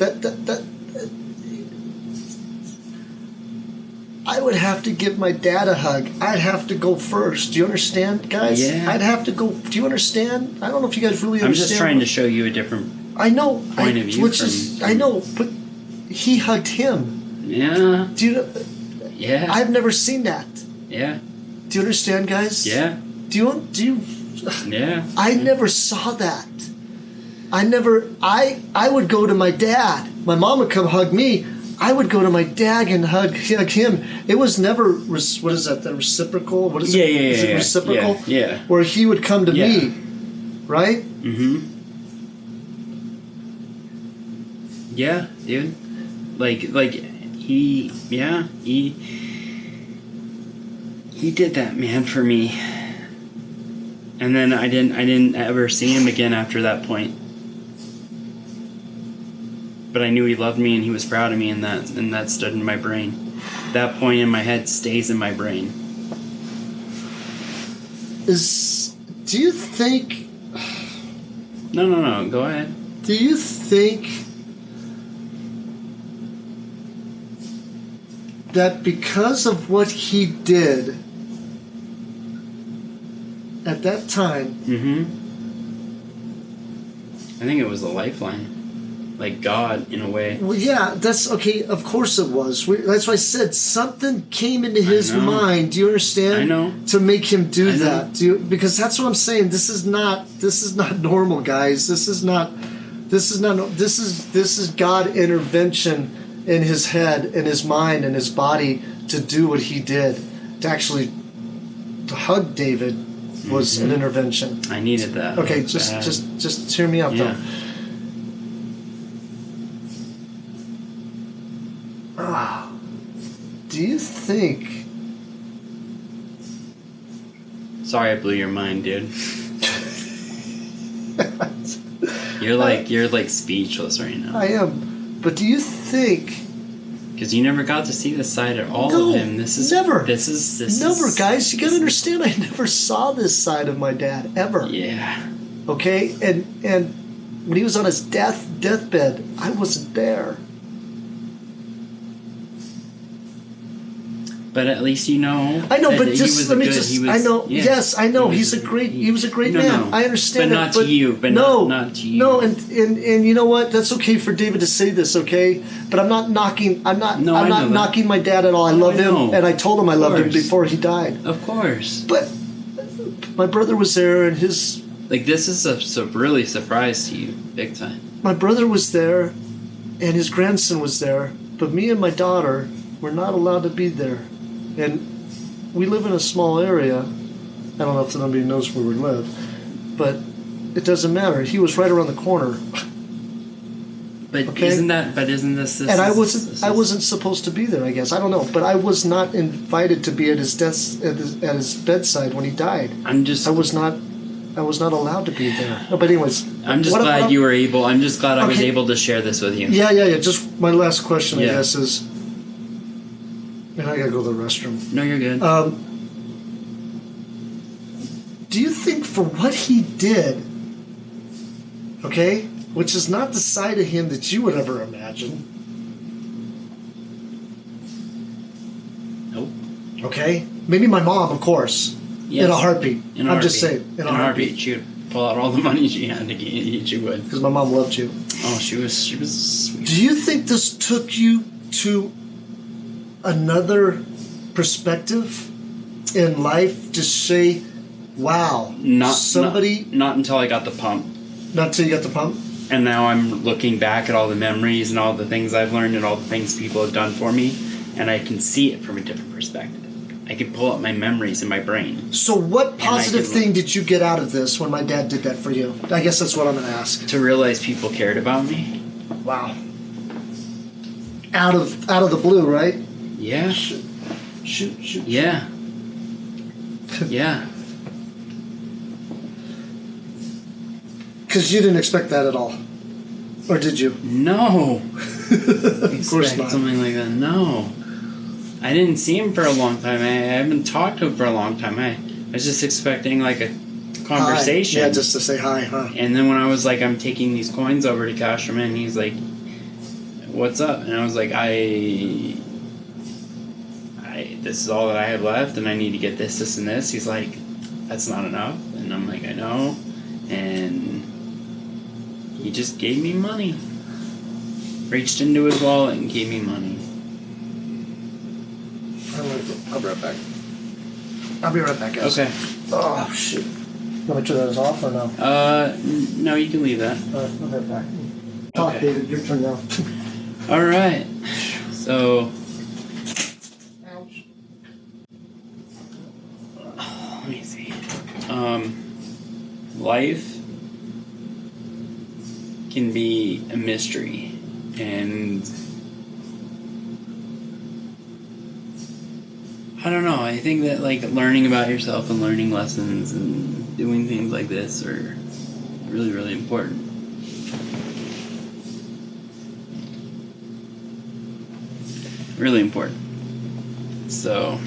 I would have to give my dad a hug. I'd have to go first. Do you understand, guys? Yeah. I'd have to go. Do you understand? I don't know if you guys really understand. I'm just trying to show you a different point of view. I know, but he hugged him. Yeah. Do you know? Yeah. I've never seen that. Yeah. Do you understand, guys? Yeah. Do you? Yeah. I never saw that. I would go to my dad. My mom would come hug me. I would go to my dad and hug him. It was never, what is that, the reciprocal? What is it? Is it reciprocal? Yeah. Where he would come to me, right? Mm-hmm. Yeah, dude. Like he did that, man, for me. And then I didn't ever see him again after that point. But I knew he loved me and he was proud of me, and that stood in my brain. That point in my head stays in my brain. Do you think... No, go ahead. Do you think that because of what he did at that time... Mm-hmm. I think it was a lifeline. Like God, in a way. Well, yeah, that's okay. Of course it was. That's why I said something came into his mind. Do you understand? I know. To make him do that. Because that's what I'm saying. This is not normal, guys. This is God intervention in his head, in his mind, in his body to do what he did. To hug David was an intervention. I needed that. Okay, just hear me out though. Do you think... Sorry I blew your mind, dude. You're like speechless right now. I am. But do you think... Because you never got to see this side at all of him. Never, guys. You gotta understand, I never saw this side of my dad, ever. Yeah. Okay? And when he was on his deathbed, I wasn't there. But at least you know. I know, but just let me just. I know. Yeah, yes, I know. He was a great man. No. I understand. But not to you. But not to you. No, and you know what? That's okay for David to say this, okay? But I'm not knocking. I'm not knocking my dad at all. I love him, and I told him I loved him before he died. Of course. But my brother was there, and his. Like, this is a really surprise to you, big time. My brother was there, and his grandson was there, but me and my daughter were not allowed to be there. And we live in a small area. I don't know if anybody knows where we live, but it doesn't matter. He was right around the corner. But okay? Isn't this? And I wasn't supposed to be there. I guess I don't know, but I was not invited to be at his bedside when he died. I was not allowed to be there. No, but anyways, I'm just glad you were able. I'm just glad I was able to share this with you. Yeah. Just my last question, I guess, is. And I gotta go to the restroom. No, you're good. Do you think for what he did, okay, which is not the side of him that you would ever imagine? Nope. Okay? Maybe my mom, of course. Yes. In a heartbeat. I'm just saying. In a heartbeat. She would pull out all the money she had to get you. She would. Because my mom loved you. Oh, she was sweet. Do you think this took you to another perspective in life to say, wow, not until I got the pump. Not until you got the pump? And now I'm looking back at all the memories and all the things I've learned and all the things people have done for me, and I can see it from a different perspective. I can pull up my memories in my brain. So what positive thing did you get out of this when my dad did that for you? I guess that's what I'm going to ask. To realize people cared about me. Wow. Out of the blue, right? Yeah. Shoot. Yeah. Yeah. Because you didn't expect that at all. Or did you? No. Of course not. Something like that. No. I didn't see him for a long time. I haven't talked to him for a long time. I was just expecting like a conversation. Hi. Yeah, just to say hi, huh? And then when I was like, I'm taking these coins over to cash them in, he's like, what's up? And I was like, this is all that I have left, and I need to get this, and this. He's like, that's not enough. And I'm like, I know. And he just gave me money. Reached into his wallet and gave me money. I'll be right back. I'll be right back, guys. Okay. Oh, shit. You want me to turn that off or no? No, you can leave that. All right, I'll be right back. Talk, okay. David. Your turn now. All right. So... Ouch. Let me see. Life can be a mystery, and I don't know, I think that like learning about yourself and learning lessons and doing things like this are really, really important. Really important. So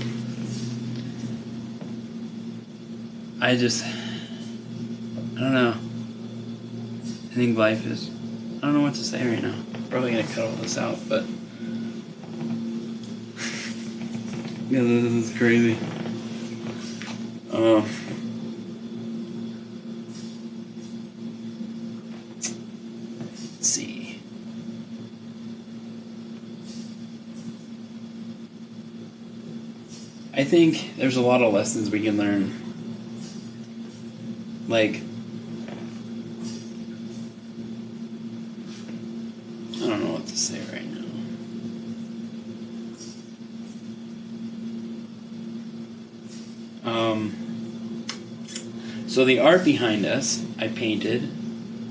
I don't know. I think life is... I don't know what to say right now. I'm probably going to cut all this out, but... yeah, this is crazy. Let's see. I think there's a lot of lessons we can learn. Like... I don't know what to say right now. So the art behind us, I painted,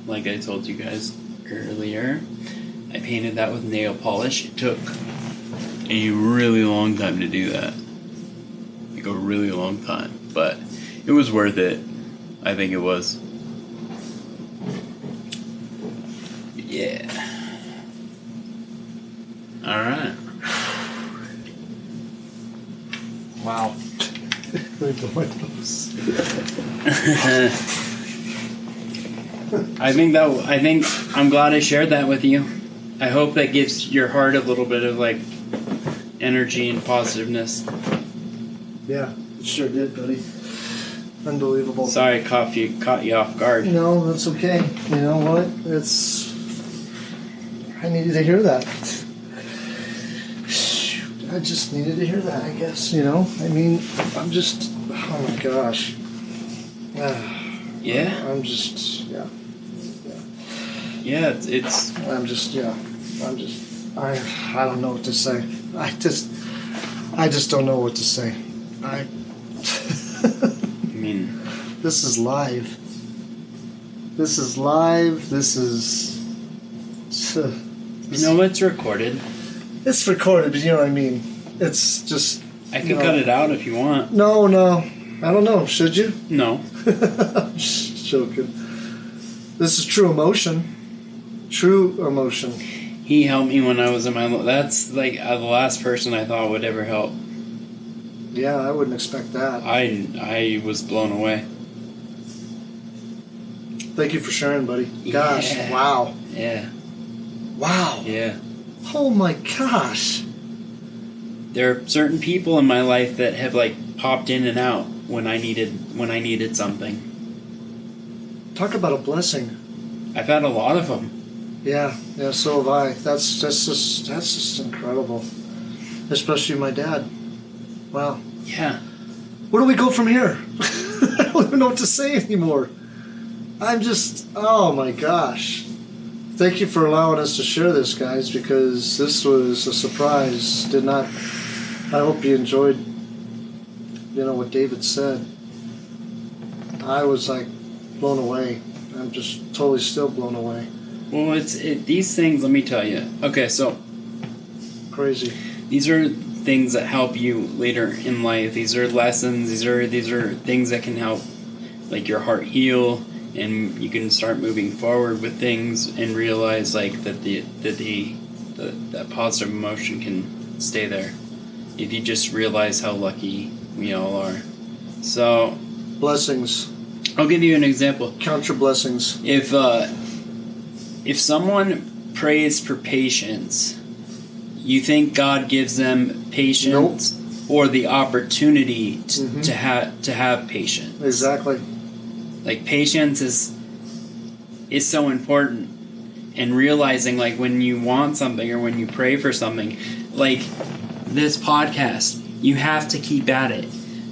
like I told you guys earlier. I painted that with nail polish. It took a really long time to do that. Like a really long time. But it was worth it. I think it was. Yeah. Alright. Wow. I think I'm glad I shared that with you. I hope that gives your heart a little bit of like energy and positiveness. Yeah, it sure did, buddy. Unbelievable. Sorry, caught you off guard. No, that's okay. You know what? I needed to hear that. I just needed to hear that, I guess. You know? I mean, I'm just... Oh, my gosh. Yeah? I'm just... Yeah. Yeah, it's... I'm just... Yeah. I don't know what to say. I just don't know what to say. I mean... This is live. This is live. This is... You know, it's recorded. It's recorded, but you know what I mean. It's just... I can cut it out if you want. No. I don't know. Should you? No. I'm just joking. This is true emotion. True emotion. He helped me when I was in my... That's like the last person I thought would ever help. Yeah, I wouldn't expect that. I was blown away. Thank you for sharing, buddy. Gosh, yeah. Wow. Yeah. Wow. Yeah. Oh my gosh. There are certain people in my life that have like popped in and out when I needed something. Talk about a blessing. I've had a lot of them. Yeah, so have I. That's just incredible. Especially my dad. Wow. Yeah. Where do we go from here? I don't even know what to say anymore. I'm just, oh my gosh. Thank you for allowing us to share this, guys, because this was a surprise. I hope you enjoyed, what David said. I was like blown away. I'm just totally still blown away. Well, these things, let me tell you. Okay, so. Crazy. These are things that help you later in life. These are lessons. These are things that can help, like, your heart heal, and you can start moving forward with things and realize like that positive emotion can stay there if you just realize how lucky we all are. So, blessings. I'll give you an example. Count your blessings. If someone prays for patience, you think God gives them patience? Nope. Or the opportunity to have patience? Exactly. Like, patience is so important, and realizing like when you want something or when you pray for something, like this podcast, you have to keep at it.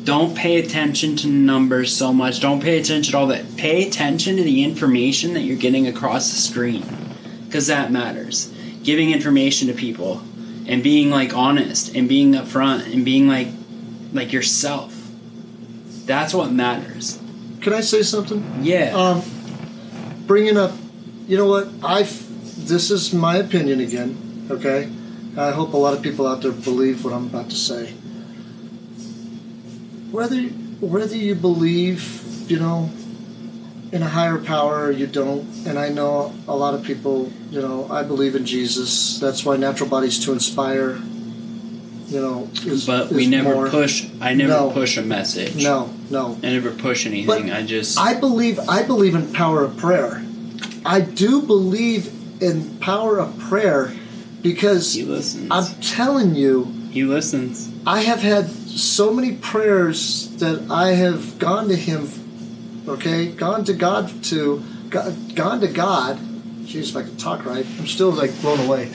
Don't pay attention to numbers so much. Don't pay attention to all that. Pay attention to the information that you're getting across the screen, because that matters. Giving information to people and being like honest and being upfront and being like yourself. That's what matters. Can I say something? Yeah. Bringing up, you know what? This is my opinion again. Okay. I hope a lot of people out there believe what I'm about to say. Whether you believe, in a higher power or you don't, and I know a lot of people, I believe in Jesus. That's why Natural Body's to inspire. But we never push. I never push a message. No. I never push anything. But I believe in power of prayer. I do believe in power of prayer because He listens. I'm telling you, He listens. I have had so many prayers that I have gone to Him. Okay, gone to God. Jeez, if I could talk right, I'm still like blown away.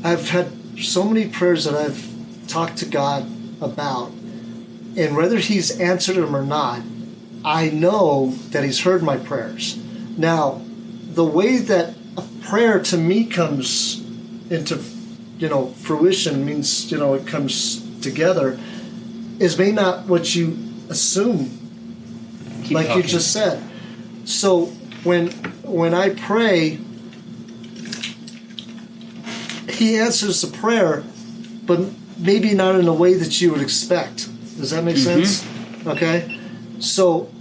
I've had so many prayers that I've talked to God about, and whether He's answered them or not, I know that He's heard my prayers. Now, the way that a prayer to me comes into, fruition means, it comes together, is maybe not what you assume. Keep like talking. You just said. So when I pray, He answers the prayer, but maybe not in a way that you would expect. Does that make sense? Okay? So,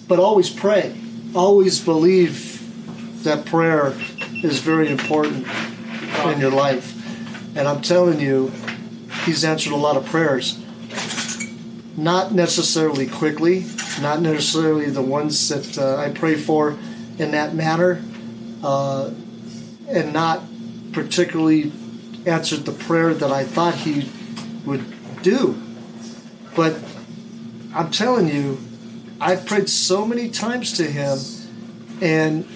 but always pray. Always believe that prayer is very important in your life. And I'm telling you, He's answered a lot of prayers. Not necessarily quickly, not necessarily the ones that I pray for in that manner, and not particularly answered the prayer that I thought He would do. But I'm telling you, I've prayed so many times to him, and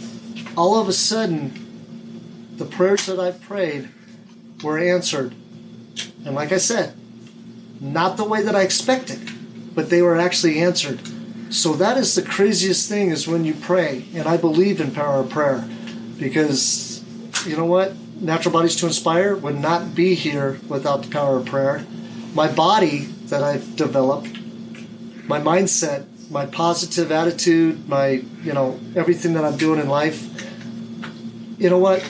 all of a sudden, the prayers that I prayed were answered. And like I said, not the way that I expected, but they were actually answered. So that is the craziest thing, is when you pray. And I believe in power of prayer, because you know what? Natural Bodies to Inspire would not be here without the power of prayer. My body that I've developed, my mindset, my positive attitude, my, everything that I'm doing in life, you know what?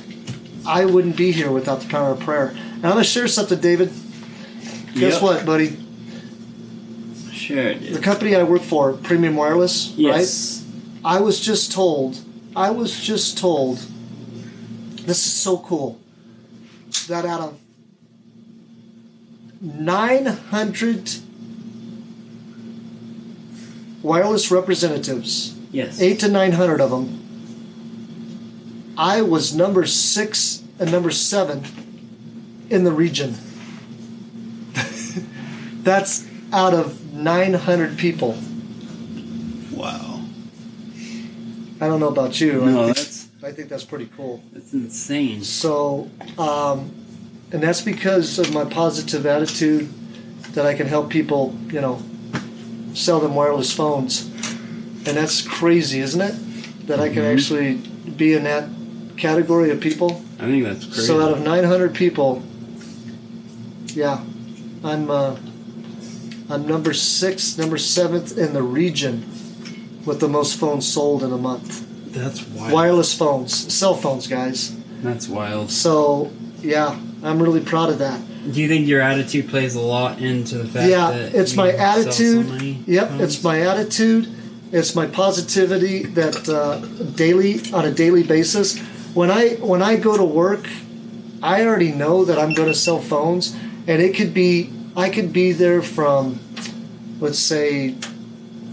I wouldn't be here without the power of prayer. And I'm going to share something, David. Guess what, buddy? Sure, dude. The company I work for, Premium Wireless, yes. right? I was just told, this is so cool, that out of 900 wireless representatives, yes, 800 to 900 of them, I was number 6 and number 7 in the region. That's out of 900 people. Wow. I don't know about you. No, I think that's pretty cool. That's insane. So, and that's because of my positive attitude, that I can help people, sell them wireless phones. And that's crazy, isn't it? That I can actually be in that category of people. I think that's crazy. So out of 900 people, yeah, I'm number 6, number 7th in the region with the most phones sold in a month. That's wild. Wireless phones, cell phones, guys. That's wild. So, yeah, I'm really proud of that. Do you think your attitude plays a lot into the fact that it's my attitude. Yep, it's my attitude. It's my positivity that on a daily basis. When I go to work, I already know that I'm going to sell phones, and I could be there from, let's say,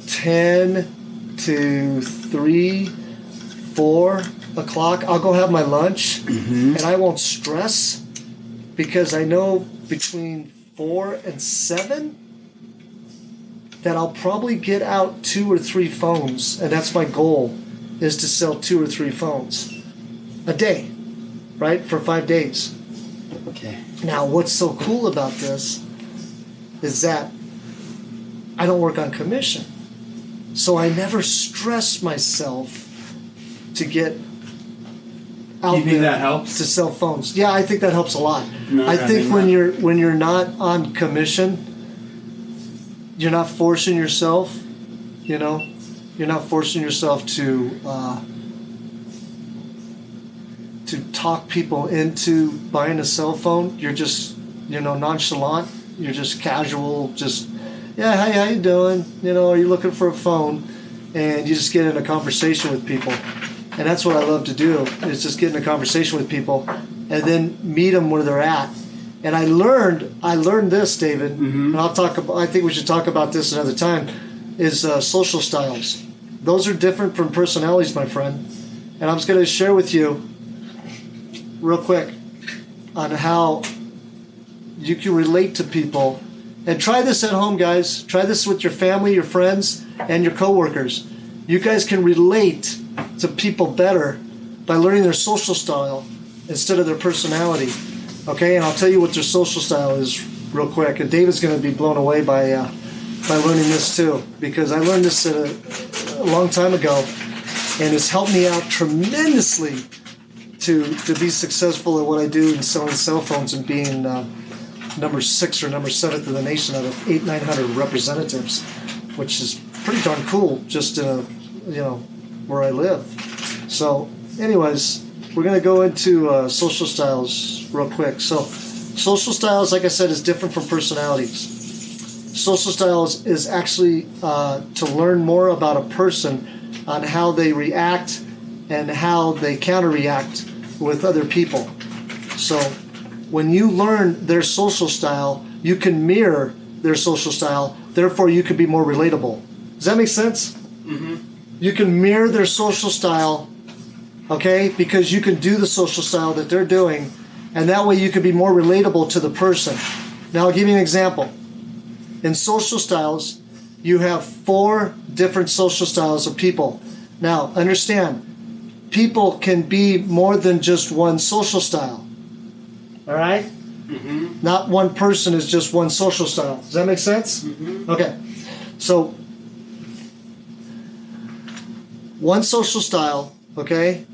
10 to 3, 4 o'clock. I'll go have my lunch, and I won't stress, because I know between 4 and 7 that I'll probably get out 2 or 3 phones, and that's my goal, is to sell 2 or 3 phones a day, right, for 5 days. Okay. Now, what's so cool about this is that I don't work on commission, so I never stress myself to get out you think there that helps? to sell phones. Yeah, I think that helps a lot. No, I think when you're not on commission, you're not forcing yourself. You're not forcing yourself to talk people into buying a cell phone. You're just nonchalant. You're just casual. Just hey, how you doing? Are you looking for a phone? And you just get in a conversation with people. And that's what I love to do, is just get in a conversation with people and then meet them where they're at. And I learned this, David, and I think we should talk about this another time, is social styles. Those are different from personalities, my friend. And I'm just going to share with you real quick on how you can relate to people. And try this at home, guys. Try this with your family, your friends, and your coworkers. You guys can relate to people better by learning their social style instead of their personality. Okay, and I'll tell you what their social style is real quick. And David's going to be blown away by learning this too, because I learned this a long time ago, and it's helped me out tremendously to be successful at what I do in selling cell phones and being number 6 or number 7th in the nation out of 800-900 representatives, which is pretty darn cool, just where I live. So, anyways, we're going to go into social styles real quick. So, social styles, like I said, is different from personalities. Social styles is actually to learn more about a person on how they react and how they counter-react with other people. So, when you learn their social style, you can mirror their social style. Therefore, you can be more relatable. Does that make sense? Mm-hmm. You can mirror their social style, okay? Because you can do the social style that they're doing, and that way you can be more relatable to the person. Now I'll give you an example. In social styles, you have 4 different social styles of people. Now, understand, people can be more than just one social style. All right? Mm-hmm. Not one person is just one social style. Does that make sense? Mm-hmm. Okay. So, one social style, okay,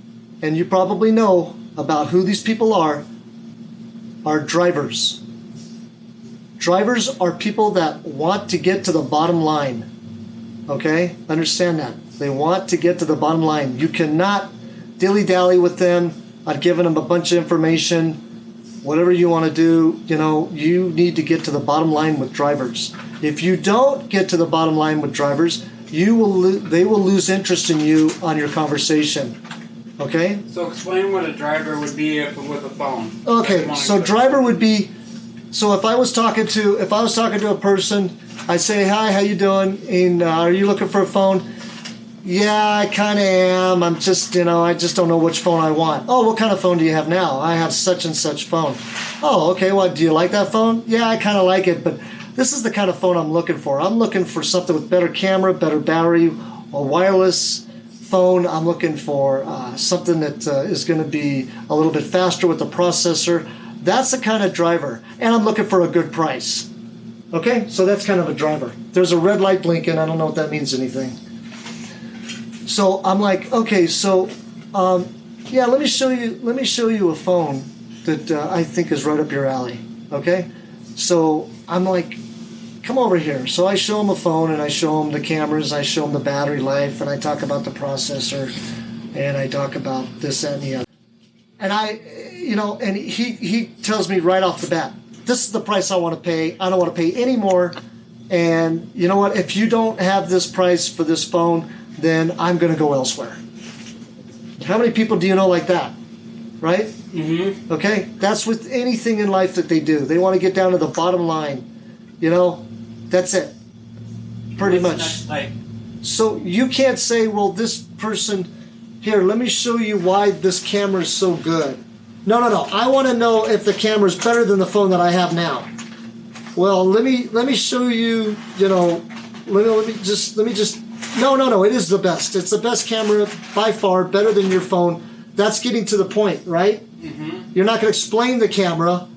and you probably know about who these people are drivers. Drivers are people that want to get to the bottom line. Okay? Understand that. They want to get to the bottom line. You cannot dilly-dally with them on giving them a bunch of information. Whatever you want to do, you need to get to the bottom line with drivers. If you don't get to the bottom line with drivers, they will lose interest in you on your conversation. Okay? So explain what a driver would be with a phone. Okay, so driver would be, so if I was talking to a person, I say, "Hi, how you doing? And are you looking for a phone?" "Yeah, I kind of am. I'm just, I just don't know which phone I want." "Oh, what kind of phone do you have now?" "I have such and such phone." "Oh, okay. Well, do you like that phone?" "Yeah, I kind of like it, but this is the kind of phone I'm looking for. I'm looking for something with better camera, better battery, a wireless phone. I'm looking for something that is going to be a little bit faster with the processor." That's the kind of driver. And I'm looking for a good price. Okay, so that's kind of a driver. There's a red light blinking. I don't know if that means anything. So I'm like, okay, so yeah, let me show you a phone that I think is right up your alley. Okay, so I'm like, come over here. So I show him a phone, and I show him the cameras, I show him the battery life, and I talk about the processor, and I talk about this, that, and the other. And and he tells me right off the bat, "This is the price I want to pay. I don't want to pay any more. And you know what? If you don't have this price for this phone, then I'm going to go elsewhere." How many people do you know like that? Right? Mm-hmm. Okay? That's with anything in life that they do. They want to get down to the bottom line. That's it. Pretty much. So you can't say, "Well, this person, here, let me show you why this camera is so good." No. I want to know if the camera is better than the phone that I have now. "Well, let me show you, let me just No, it is the best. It's the best camera by far, better than your phone. That's getting to the point, right? Mm-hmm. You're not going to explain the camera.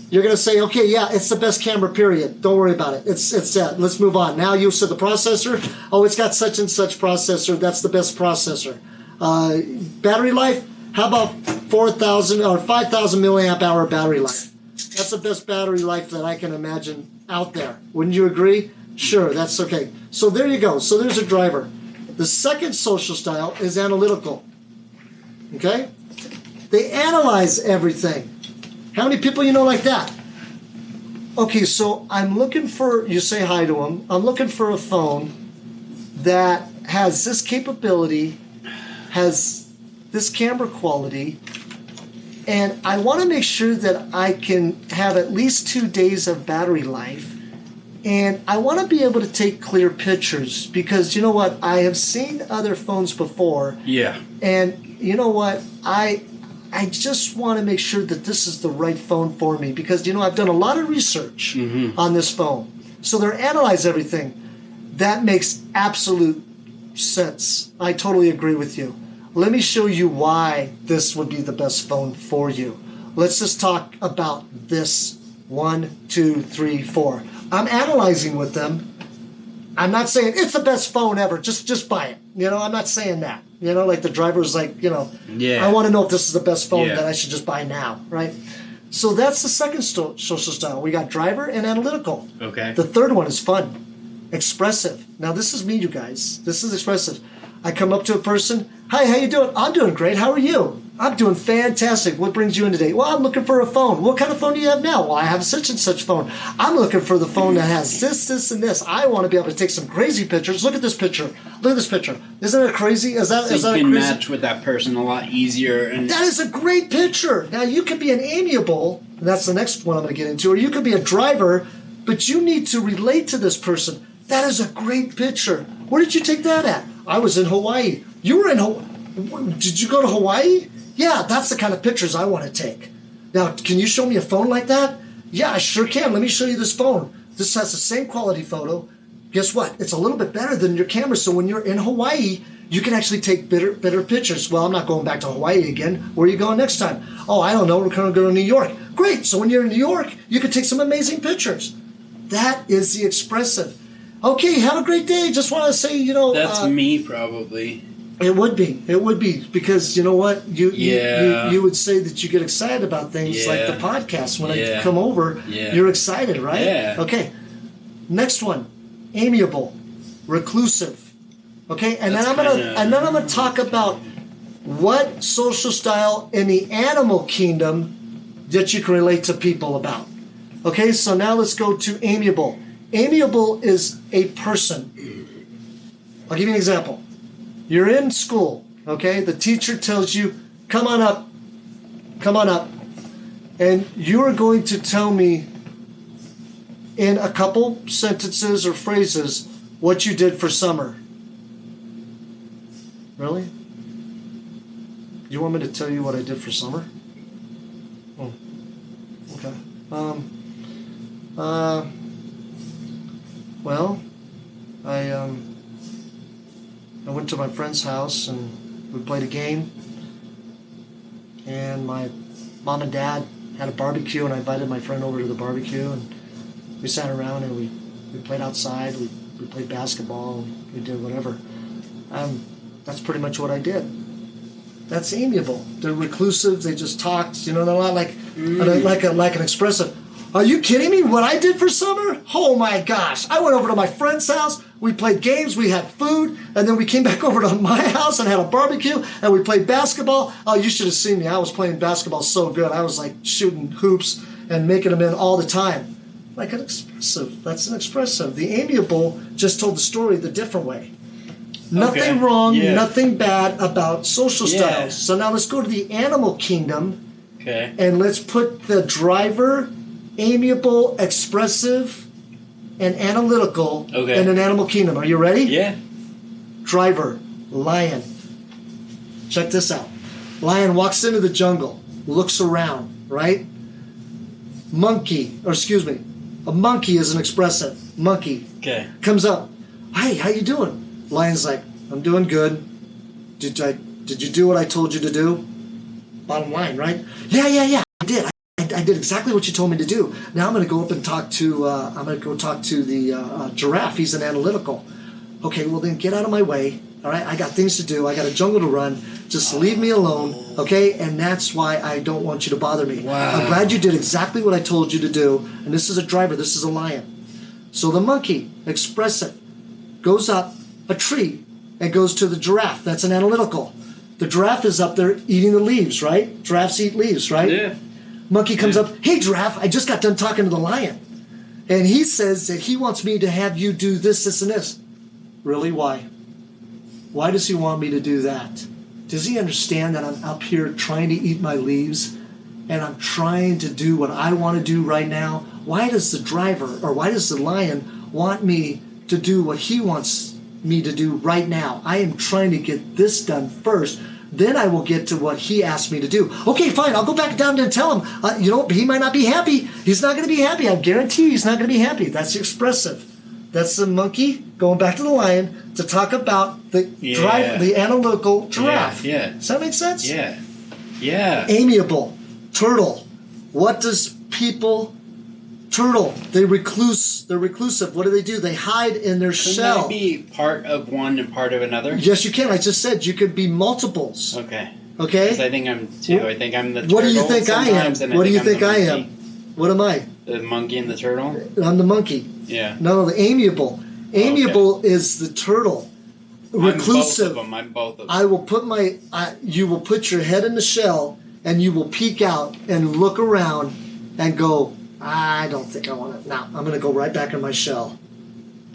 You're going to say, "Okay, yeah, it's the best camera, period. Don't worry about it. It's that. Let's move on." Now you said the processor. "Oh, it's got such and such processor. That's the best processor." Battery life, how about 4,000 or 5,000 milliamp hour battery life? That's the best battery life that I can imagine out there. Wouldn't you agree? Sure, that's okay. So there you go. So there's a driver. The second social style is analytical. Okay? They analyze everything. How many people you know like that? Okay, so I'm looking for, you say hi to them, I'm looking for a phone that has this capability, has this camera quality, and I want to make sure that I can have at least 2 days of battery life. And I want to be able to take clear pictures because you know what? I have seen other phones before. Yeah. And you know what? I just want to make sure that this is the right phone for me because, I've done a lot of research on this phone. So they're analyze everything. That makes absolute sense. I totally agree with you. Let me show you why this would be the best phone for you. Let's just talk about this. 1, 2, 3, 4. I'm analyzing with them. I'm not saying it's the best phone ever. Just buy it. I'm not saying that. Like the driver's like, I want to know if this is the best phone that I should just buy now, right? So that's the second social style. We got driver and analytical. Okay. The third one is fun, expressive. Now this is me, you guys. This is expressive. I come up to a person. "Hi, how you doing?" "I'm doing great. How are you?" "I'm doing fantastic. What brings you in today?" "Well, I'm looking for a phone." "What kind of phone do you have now?" "Well, I have such and such phone. I'm looking for the phone that has this, and this. I want to be able to take some crazy pictures. Look at this picture. Look at this picture. Isn't it crazy? Is that you crazy? can match with that person a lot easier. And that is a great picture. Now, you could be an amiable, and that's the next one I'm going to get into, or you could be a driver, but you need to relate to this person. That is a great picture. Where did you take that at? "I was in Hawaii." "You were in Hawaii? Did you go to Hawaii?" "Yeah, that's the kind of pictures I want to take." "Now, can you show me a phone like that?" Yeah, I sure can. Let me show you this phone. This has the same quality photo. Guess what? It's a little bit better than your camera. So when you're in Hawaii, you can actually take better pictures. Well, I'm not going back to Hawaii again. Where are you going next time? Oh, I don't know. We're going to go to New York. Great. So when you're in New York, you can take some amazing pictures. That is the expressive. Okay, have a great day. Just want to say, That's me, probably. It would be, because you know what? You would say that you get excited about things like the podcast. When I come over, you're excited, right? Yeah. Okay. Next one. Amiable, reclusive. Okay, and then I'm gonna talk about what social style in the animal kingdom that you can relate to people about. Okay, so now let's go to amiable. Amiable is a person. I'll give you an example. You're in school, okay? The teacher tells you, come on up. And you are going to tell me in a couple sentences or phrases what you did for summer. Really? You want me to tell you what I did for summer? Oh, okay. Well, I went to my friend's house and we played a game. And my mom and dad had a barbecue, and I invited my friend over to the barbecue, and we sat around and we played outside. We played basketball. And we did whatever. That's pretty much what I did. That's amiable. They're reclusive. They just talked. They're not like an expressive. Are you kidding me? What I did for summer? Oh my gosh! I went over to my friend's house. We played games. We had food, and then we came back over to my house and had a barbecue, and we played basketball. Oh, you should have seen me. I was playing basketball so good. I was like shooting hoops and making them in all the time. Like an expressive. That's an expressive. The amiable just told the story the different way. Nothing wrong, nothing bad about social styles. So now let's go to the animal kingdom. Okay. And let's put the driver, amiable, expressive, and analytical in an animal kingdom. Are you ready? Yeah. Driver, lion. Check this out. Lion walks into the jungle, looks around, right? A monkey is an expressive. Monkey. Okay. Comes up. Hey, how you doing? Lion's like, I'm doing good. Did you do what I told you to do? Bottom line, right? Yeah. I did. I did exactly what you told me to do. Now I'm going to go up and talk to. The giraffe. He's an analytical. Okay, well then get out of my way. All right, I got things to do. I got a jungle to run. Just leave me alone, okay? And that's why I don't want you to bother me. Wow. I'm glad you did exactly what I told you to do. And this is a driver. This is a lion. So the monkey, expressive, goes up a tree and goes to the giraffe. That's an analytical. The giraffe is up there eating the leaves, right? Giraffes eat leaves, right? Yeah. Monkey comes up, hey giraffe, I just got done talking to the lion. And he says that he wants me to have you do this, this, and this. Really? Why? Why does he want me to do that? Does he understand that I'm up here trying to eat my leaves and I'm trying to do what I want to do right now? Why does the driver, or why does the lion want me to do what he wants me to do right now? I am trying to get this done first. Then I will get to what he asked me to do. Okay, fine. I'll go back down and tell him. He might not be happy. He's not going to be happy. I guarantee he's not going to be happy. That's expressive. That's the monkey going back to the lion to talk about the analytical giraffe. Yeah. Does that make sense? Yeah. Yeah. Amiable. Turtle. What does people... Turtle. They're reclusive. What do? They hide in their shell. Couldn't that be part of one and part of another? Yes, you can. I just said you could be multiples. Okay. Because I think I'm two. I think I'm the turtle. What do you think I am? What do you think I am? What am I? The monkey and the turtle? I'm the monkey. Yeah. No, the amiable. Amiable is the turtle. Reclusive. I'm both of them. You will put your head in the shell and you will peek out and look around and go, I don't think I want it. Now, I'm going to go right back in my shell.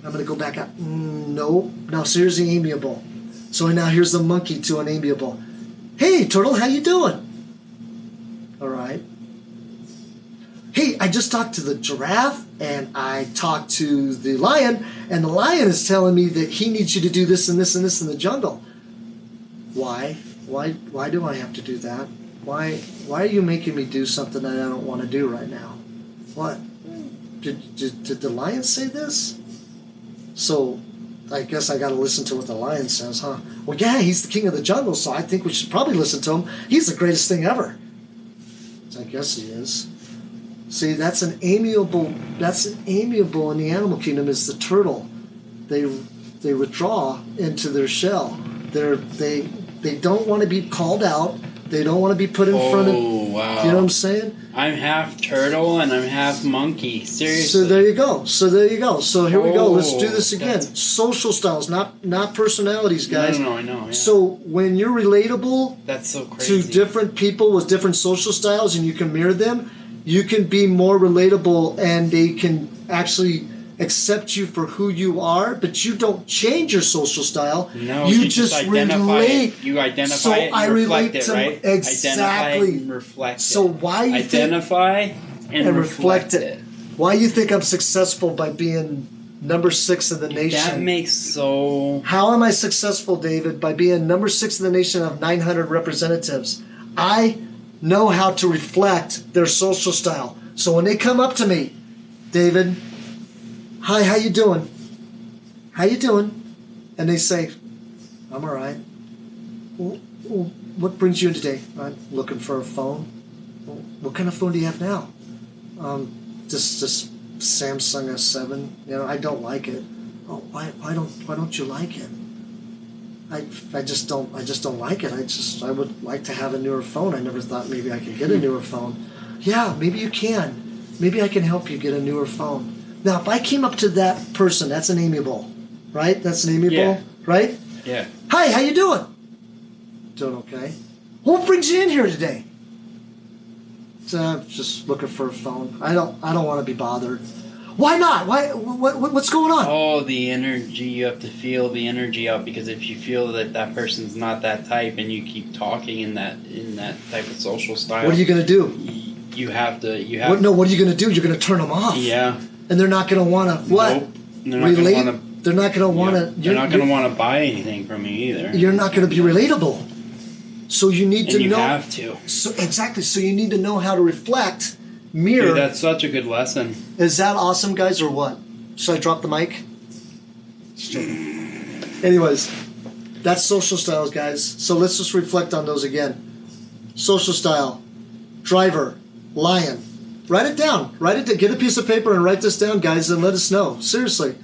I'm going to go back out. No. Now, so here's the amiable. So now here's the monkey to an amiable. Hey, turtle, how you doing? All right. Hey, I just talked to the giraffe and I talked to the lion, and the lion is telling me that he needs you to do this and this and this in the jungle. Why? Why do I have to do that? Why are you making me do something that I don't want to do right now? What? Did the lion say this? So I guess I got to listen to what the lion says, huh? Well, yeah, he's the king of the jungle, so I think we should probably listen to him. He's the greatest thing ever. I guess he is. See, that's an amiable in the animal kingdom is the turtle. They withdraw into their shell. They don't want to be called out. They don't want to be put in front of. Oh, wow. You know what I'm saying? I'm half turtle and I'm half monkey. Seriously. So there you go. So here we go. Let's do this again. Social styles, not personalities, guys. No, I know. Yeah. So when you're relatable that's so crazy. to different people with different social styles and you can mirror them, you can be more relatable and they can actually accept you for who you are, but you don't change your social style. No, you just identify relate. it. You identify so it and I reflect relate it, to right? Exactly. Identify and reflect so it. why you identify and reflect it. Why you think I'm successful by being number 6 in the nation? That makes so. How am I successful, David? By being number 6 in the nation of 900 representatives. I know how to reflect their social style. So when they come up to me, David, hi, how you doing? How you doing? And they say, I'm all right. Well, what brings you in today? I'm looking for a phone. Well, what kind of phone do you have now? Just Samsung S7. You know, I don't like it. Oh, why don't you like it? I just don't like it. I would like to have a newer phone. I never thought maybe I could get a newer phone. Yeah, maybe you can. Maybe I can help you get a newer phone. Now, if I came up to that person, that's an amiable, right? That's an amiable, yeah. Right? Yeah. Hi, how you doing? Doing okay. What brings you in here today? Just looking for a phone. I don't want to be bothered. Why not? What's going on? Oh, the energy. You have to feel the energy out, because if you feel that person's not that type and you keep talking in that type of social style, what are you going to do? You have to. What are you going to do? You're going to turn them off. Yeah. And they're not going to want to what? Nope. They're not going to want to. They're not going to want to. They're not going to want to buy anything from you either. You're not going to be relatable. So you need to know. You have to. So exactly. So you need to know how to reflect, mirror. Dude, that's such a good lesson. Is that awesome, guys, or what? Should I drop the mic? Anyways, that's social styles, guys. So let's just reflect on those again. Social style, driver, lion. Write it down. Get a piece of paper and write this down, guys, and let us know. Seriously.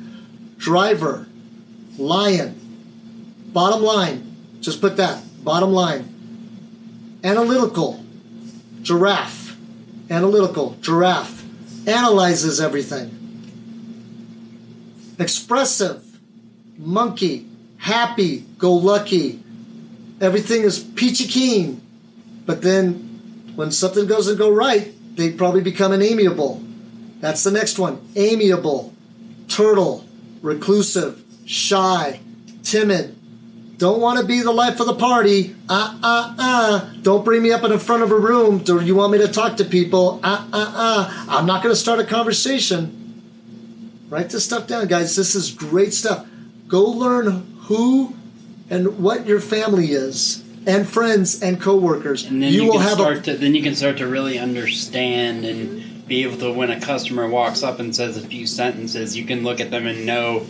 Driver, lion. Bottom line. Just put that. Bottom line. Analytical, giraffe. Analytical, giraffe. Analyzes everything. Expressive, monkey. Happy, go lucky. Everything is peachy keen. But then when something doesn't go right, they probably become an amiable. That's the next one. Amiable, turtle, reclusive, shy, timid. Don't want to be the life of the party. Don't bring me up in the front of a room. Do you want me to talk to people? I'm not going to start a conversation. Write this stuff down, guys. This is great stuff. Go learn who and what your family is, and friends and coworkers. And then then you can start to really understand and be able to, when a customer walks up and says a few sentences, you can look at them and know,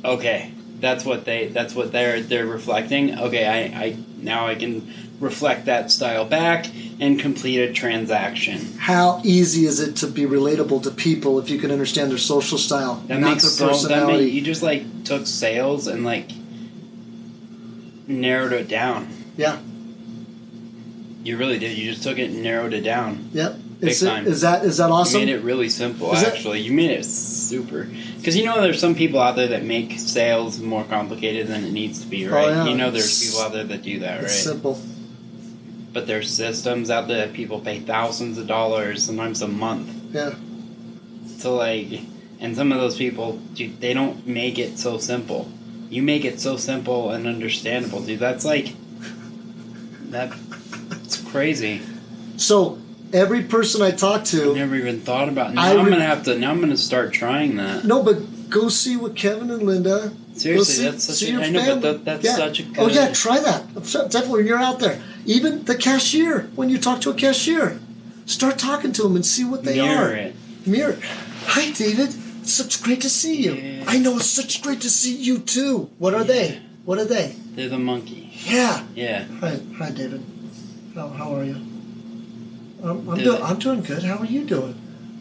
okay, that's what they're reflecting. Okay, I now I can reflect that style back and complete a transaction. How easy is it to be relatable to people if you can understand their social style, not their personality? You just took sales and narrowed it down. Yeah. You really did. You just took it and narrowed it down. Yep. Big time. Is that awesome? You made it really simple, actually. You made it super. Because there's some people out there that make sales more complicated than it needs to be, right? Oh, yeah. There's people out there that do that, right? It's simple. But there's systems out there that people pay thousands of dollars, sometimes a month. Yeah. So, and some of those people, dude, they don't make it so simple. You make it so simple and understandable, dude. That's it's crazy. So, every person I talk to, I never even thought about it. Now I'm gonna start trying that. No, but go see what Kevin and Linda. Seriously, that's such a. I know, but that's such a good. Oh yeah, try that. Definitely when you're out there. Even the cashier, when you talk to a cashier, Start talking to them and see what they are. Mirror. Hi, David. It's such great to see you. Yeah. I know, it's such great to see you, too. What are they? What are they? They're the monkey. Yeah. Yeah. Hi, David. How are you? I'm doing good. How are you doing?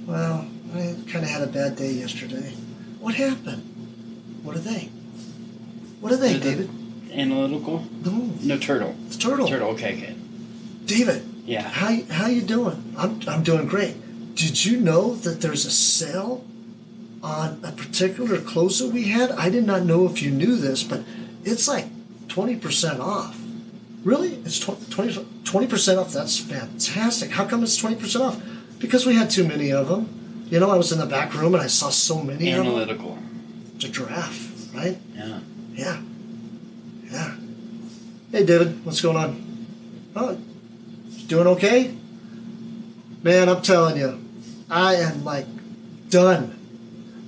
Well, I kind of had a bad day yesterday. What happened? What are they? What are they, David? Analytical? No, turtle. It's turtle. Turtle, okay. David. Yeah. How you doing? I'm doing great. Did you know that there's a sale on a particular clothes that we had? I did not know if you knew this, but it's like 20% off. Really? It's 20% off? That's fantastic. How come it's 20% off? Because we had too many of them. You know, I was in the back room and I saw so many of them. Analytical. It's a giraffe, right? Yeah. Yeah. Hey, David, what's going on? Oh, doing okay? Man, I'm telling you, I am like done.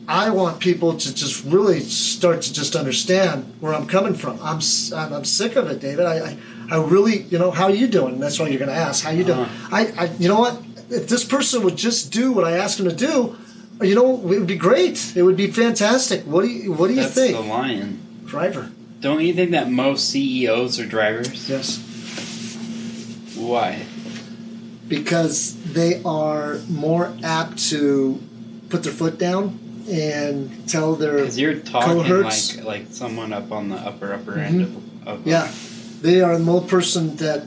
I want people to just really start to just understand where I'm coming from. I'm sick of it, David. I really, how are you doing? That's why you're going to ask. How you doing? You know what? If this person would just do what I asked him to do, it would be great. It would be fantastic. What do you think? That's the lion. Driver. Don't you think that most CEOs are drivers? Yes. Why? Because they are more apt to put their foot down and tell their Because you're talking cohorts. like someone up on the upper end of Yeah. They are the more person that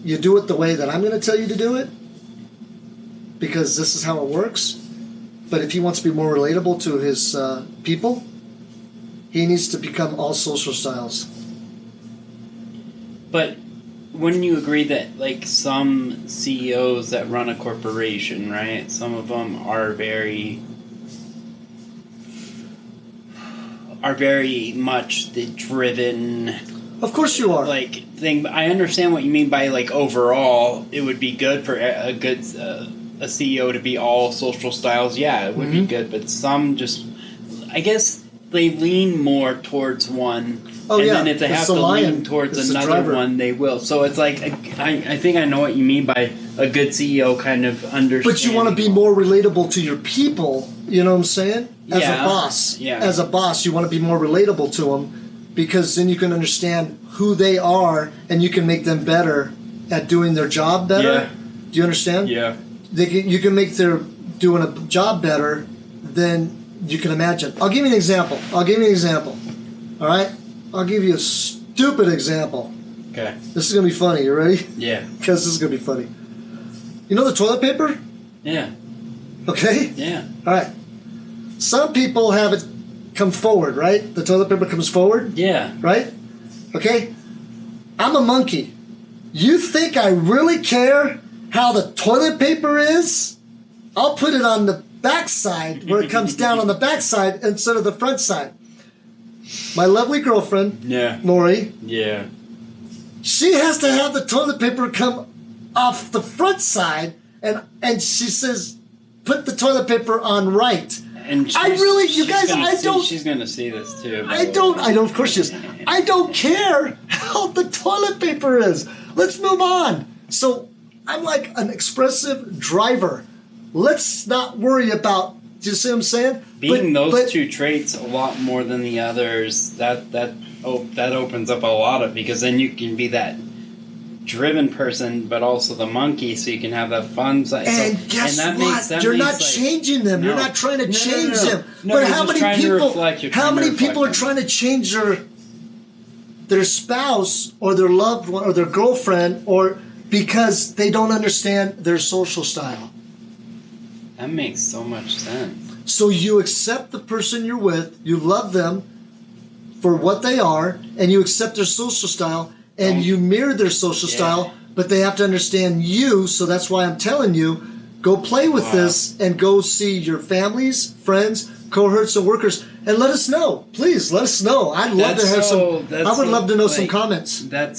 you do it the way that I'm going to tell you to do it because this is how it works. But if he wants to be more relatable to his people, he needs to become all social styles. But wouldn't you agree that like some CEOs that run a corporation, right? Some of them are very much the driven. Of course you are. Like thing. I understand what you mean by like overall, it would be good for a good a CEO to be all social styles. Yeah, it would be good. But some just, I guess, they lean more towards one. Oh, and yeah. then if they have to lean towards another one, they will. So it's like, I think I know what you mean by a good CEO kind of understanding. But you want to be more relatable to your people, you know what I'm saying? As a boss. Yeah. As a boss, you want to be more relatable to them because then you can understand who they are and you can make them better at doing their job better. Yeah. Do you understand? Yeah. You can make their doing a job better than you can imagine. I'll give you an example. All right? I'll give you a stupid example. Okay. This is going to be funny. You ready? Yeah. Because this is going to be funny. You know the toilet paper? Yeah. Okay? Yeah. All right. Some people have it come forward, right? The toilet paper comes forward? Yeah. Right? Okay? I'm a monkey. You think I really care how the toilet paper is? I'll put it on the backside where it comes down on the backside instead of the front side. My lovely girlfriend, Lori, she has to have the toilet paper come off the front side, and she says, put the toilet paper on right. And she's gonna see this too. I don't, of course she is. I don't care how the toilet paper is. Let's move on. So I'm like an expressive driver. Let's not worry about, do you see what I'm saying? Being those two traits a lot more than the others, that opens up a lot of, because then you can be that driven person, but also the monkey, so you can have that fun side. And guess what? You're not changing them. You're not trying to change them. But how many people are trying to change their spouse or their loved one or their girlfriend, or because they don't understand their social style? That makes so much sense. So you accept the person you're with, you love them for what they are, and you accept their social style, and you mirror their social style, but they have to understand you, so that's why I'm telling you, go play with this and go see your families, friends, cohorts, and workers, and let us know. Please, let us know. I'd love to have I would love to know some comments. That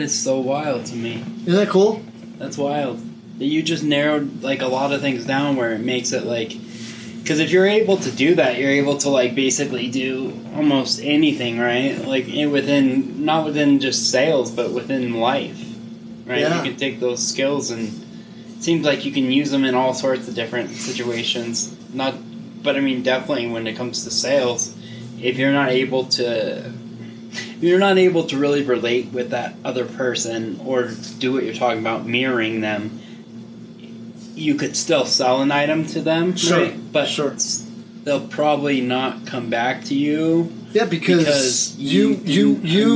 is so wild to me. Isn't that cool? That's wild. You just narrowed like a lot of things down where it makes it like, because if you're able to do that, you're able to like basically do almost anything, right? Like not within just sales, but within life. right? You can take those skills, and it seems like you can use them in all sorts of different situations. But I mean, definitely when it comes to sales, if you're not able to really relate with that other person or do what you're talking about, mirroring them, you could still sell an item to them, right? But they'll probably not come back to you. Yeah, because you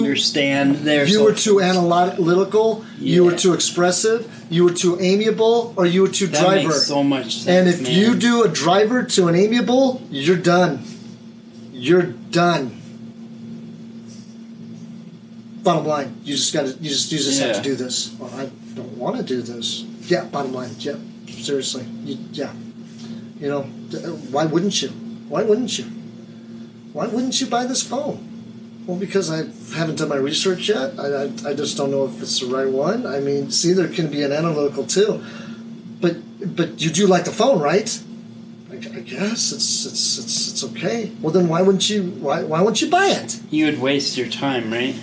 understand their. You were too analytical. You were too expressive. You were too amiable, or you were too driver. That makes so much sense. And if you do a driver to an amiable, you're done. You're done. Bottom line, you just have to do this. Well, I don't want to do this. Yeah, bottom line, yeah, seriously, You know, why wouldn't you? Why wouldn't you? Why wouldn't you buy this phone? Well, because I haven't done my research yet. I just don't know if it's the right one. I mean, see, there can be an analytical too, but you do like the phone, right? I guess it's okay. Well, then why wouldn't you buy it? You would waste your time, right?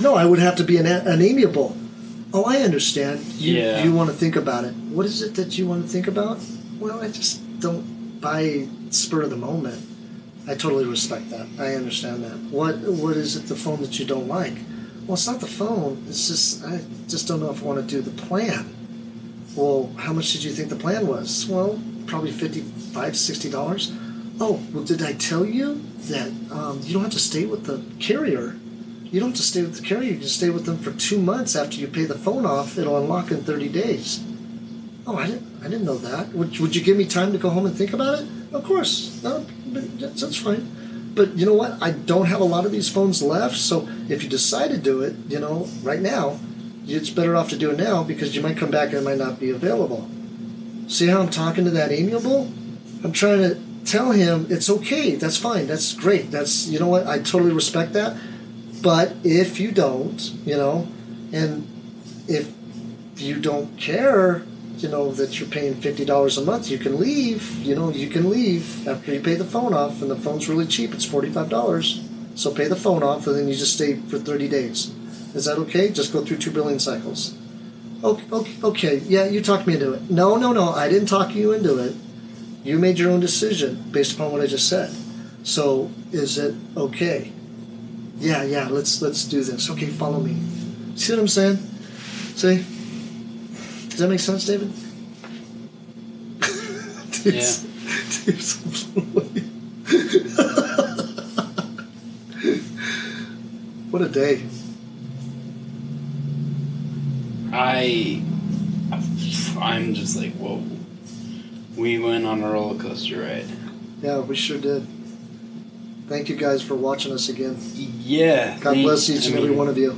No, I would have to be an amiable. Oh, I understand. You want to think about it. What is it that you want to think about? Well, I just don't buy spur of the moment. I totally respect that. I understand that. What is it, the phone that you don't like? Well, it's not the phone. It's just, I just don't know if I want to do the plan. Well, how much did you think the plan was? Well, probably $55, $60. Oh, well, did I tell you that you don't have to stay with the carrier? You don't have to stay with the carrier. You can stay with them for 2 months after you pay the phone off. It'll unlock in 30 days. Oh, I didn't know that. Would you give me time to go home and think about it? Of course. No, that's fine. But you know what? I don't have a lot of these phones left. So if you decide to do it, right now, it's better off to do it now because you might come back and it might not be available. See how I'm talking to that amiable? I'm trying to tell him it's okay. That's fine. That's great. That's, you know what? I totally respect that. But if you don't, and if you don't care, that you're paying $50 a month, you can leave. You can leave after you pay the phone off, and the phone's really cheap. It's $45. So pay the phone off, and then you just stay for 30 days. Is that okay? Just go through 2 billing cycles. Okay. Yeah, you talked me into it. No. I didn't talk you into it. You made your own decision based upon what I just said. So is it okay? Yeah, let's do this. Okay, follow me. See what I'm saying? See? Does that make sense, David? Yeah. What a day. I'm just like, whoa. We went on a roller coaster ride. Yeah, we sure did. Thank you guys for watching us again. Yeah. God bless each and every one of you.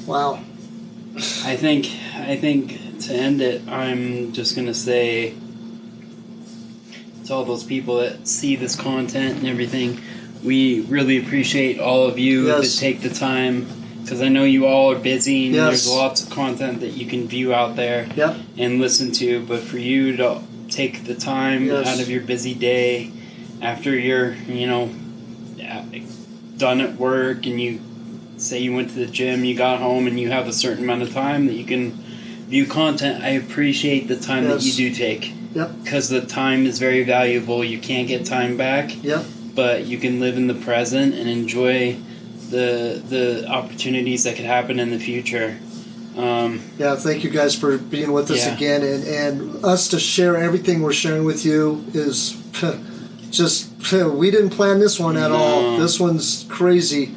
Wow. I think to end it, I'm just going to say to all those people that see this content and everything, we really appreciate all of you that take the time, because I know you all are busy and there's lots of content that you can view out there and listen to, but for you to take the time out of your busy day after you're, done at work and you say you went to the gym, you got home and you have a certain amount of time that you can view content, I appreciate the time that you do take. Because the time is very valuable. You can't get time back. But you can live in the present and enjoy the opportunities that could happen in the future. Thank you guys for being with us again, and us to share everything we're sharing with you is we didn't plan this one at all. This one's crazy.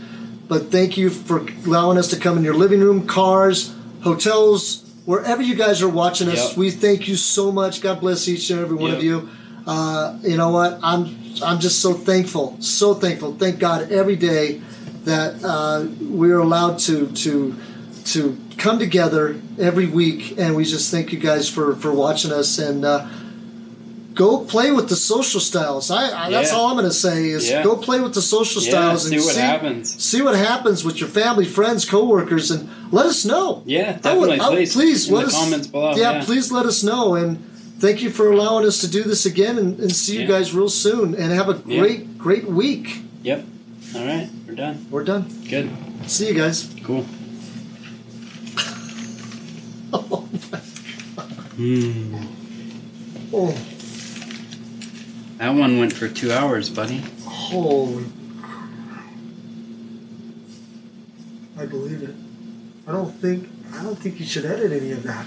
But thank you for allowing us to come in your living room, cars, hotels, wherever you guys are watching us. We thank you so much. God bless each and every one of you. You know what? I'm just so thankful. So thankful. Thank God every day that we're allowed to come together every week, and we just thank you guys for watching us, and go play with the social styles. That's all I'm going to say is go play with the social styles and what happens. See what happens with your family, friends, coworkers, and let us know. Yeah, definitely. Please in the comments below. Please let us know. And thank you for allowing us to do this again, and see you guys real soon. And have a great week. Yep. All right. We're done. We're done. Good. See you guys. Cool. Oh. That one went for 2 hours, buddy. Holy. I believe it. I don't think you should edit any of that.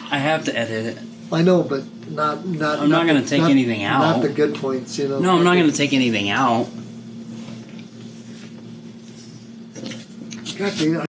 I have to edit it. I know, but not. I'm not going to take anything out. Not the good points, you know. No, I'm not going to take anything out. God, dude,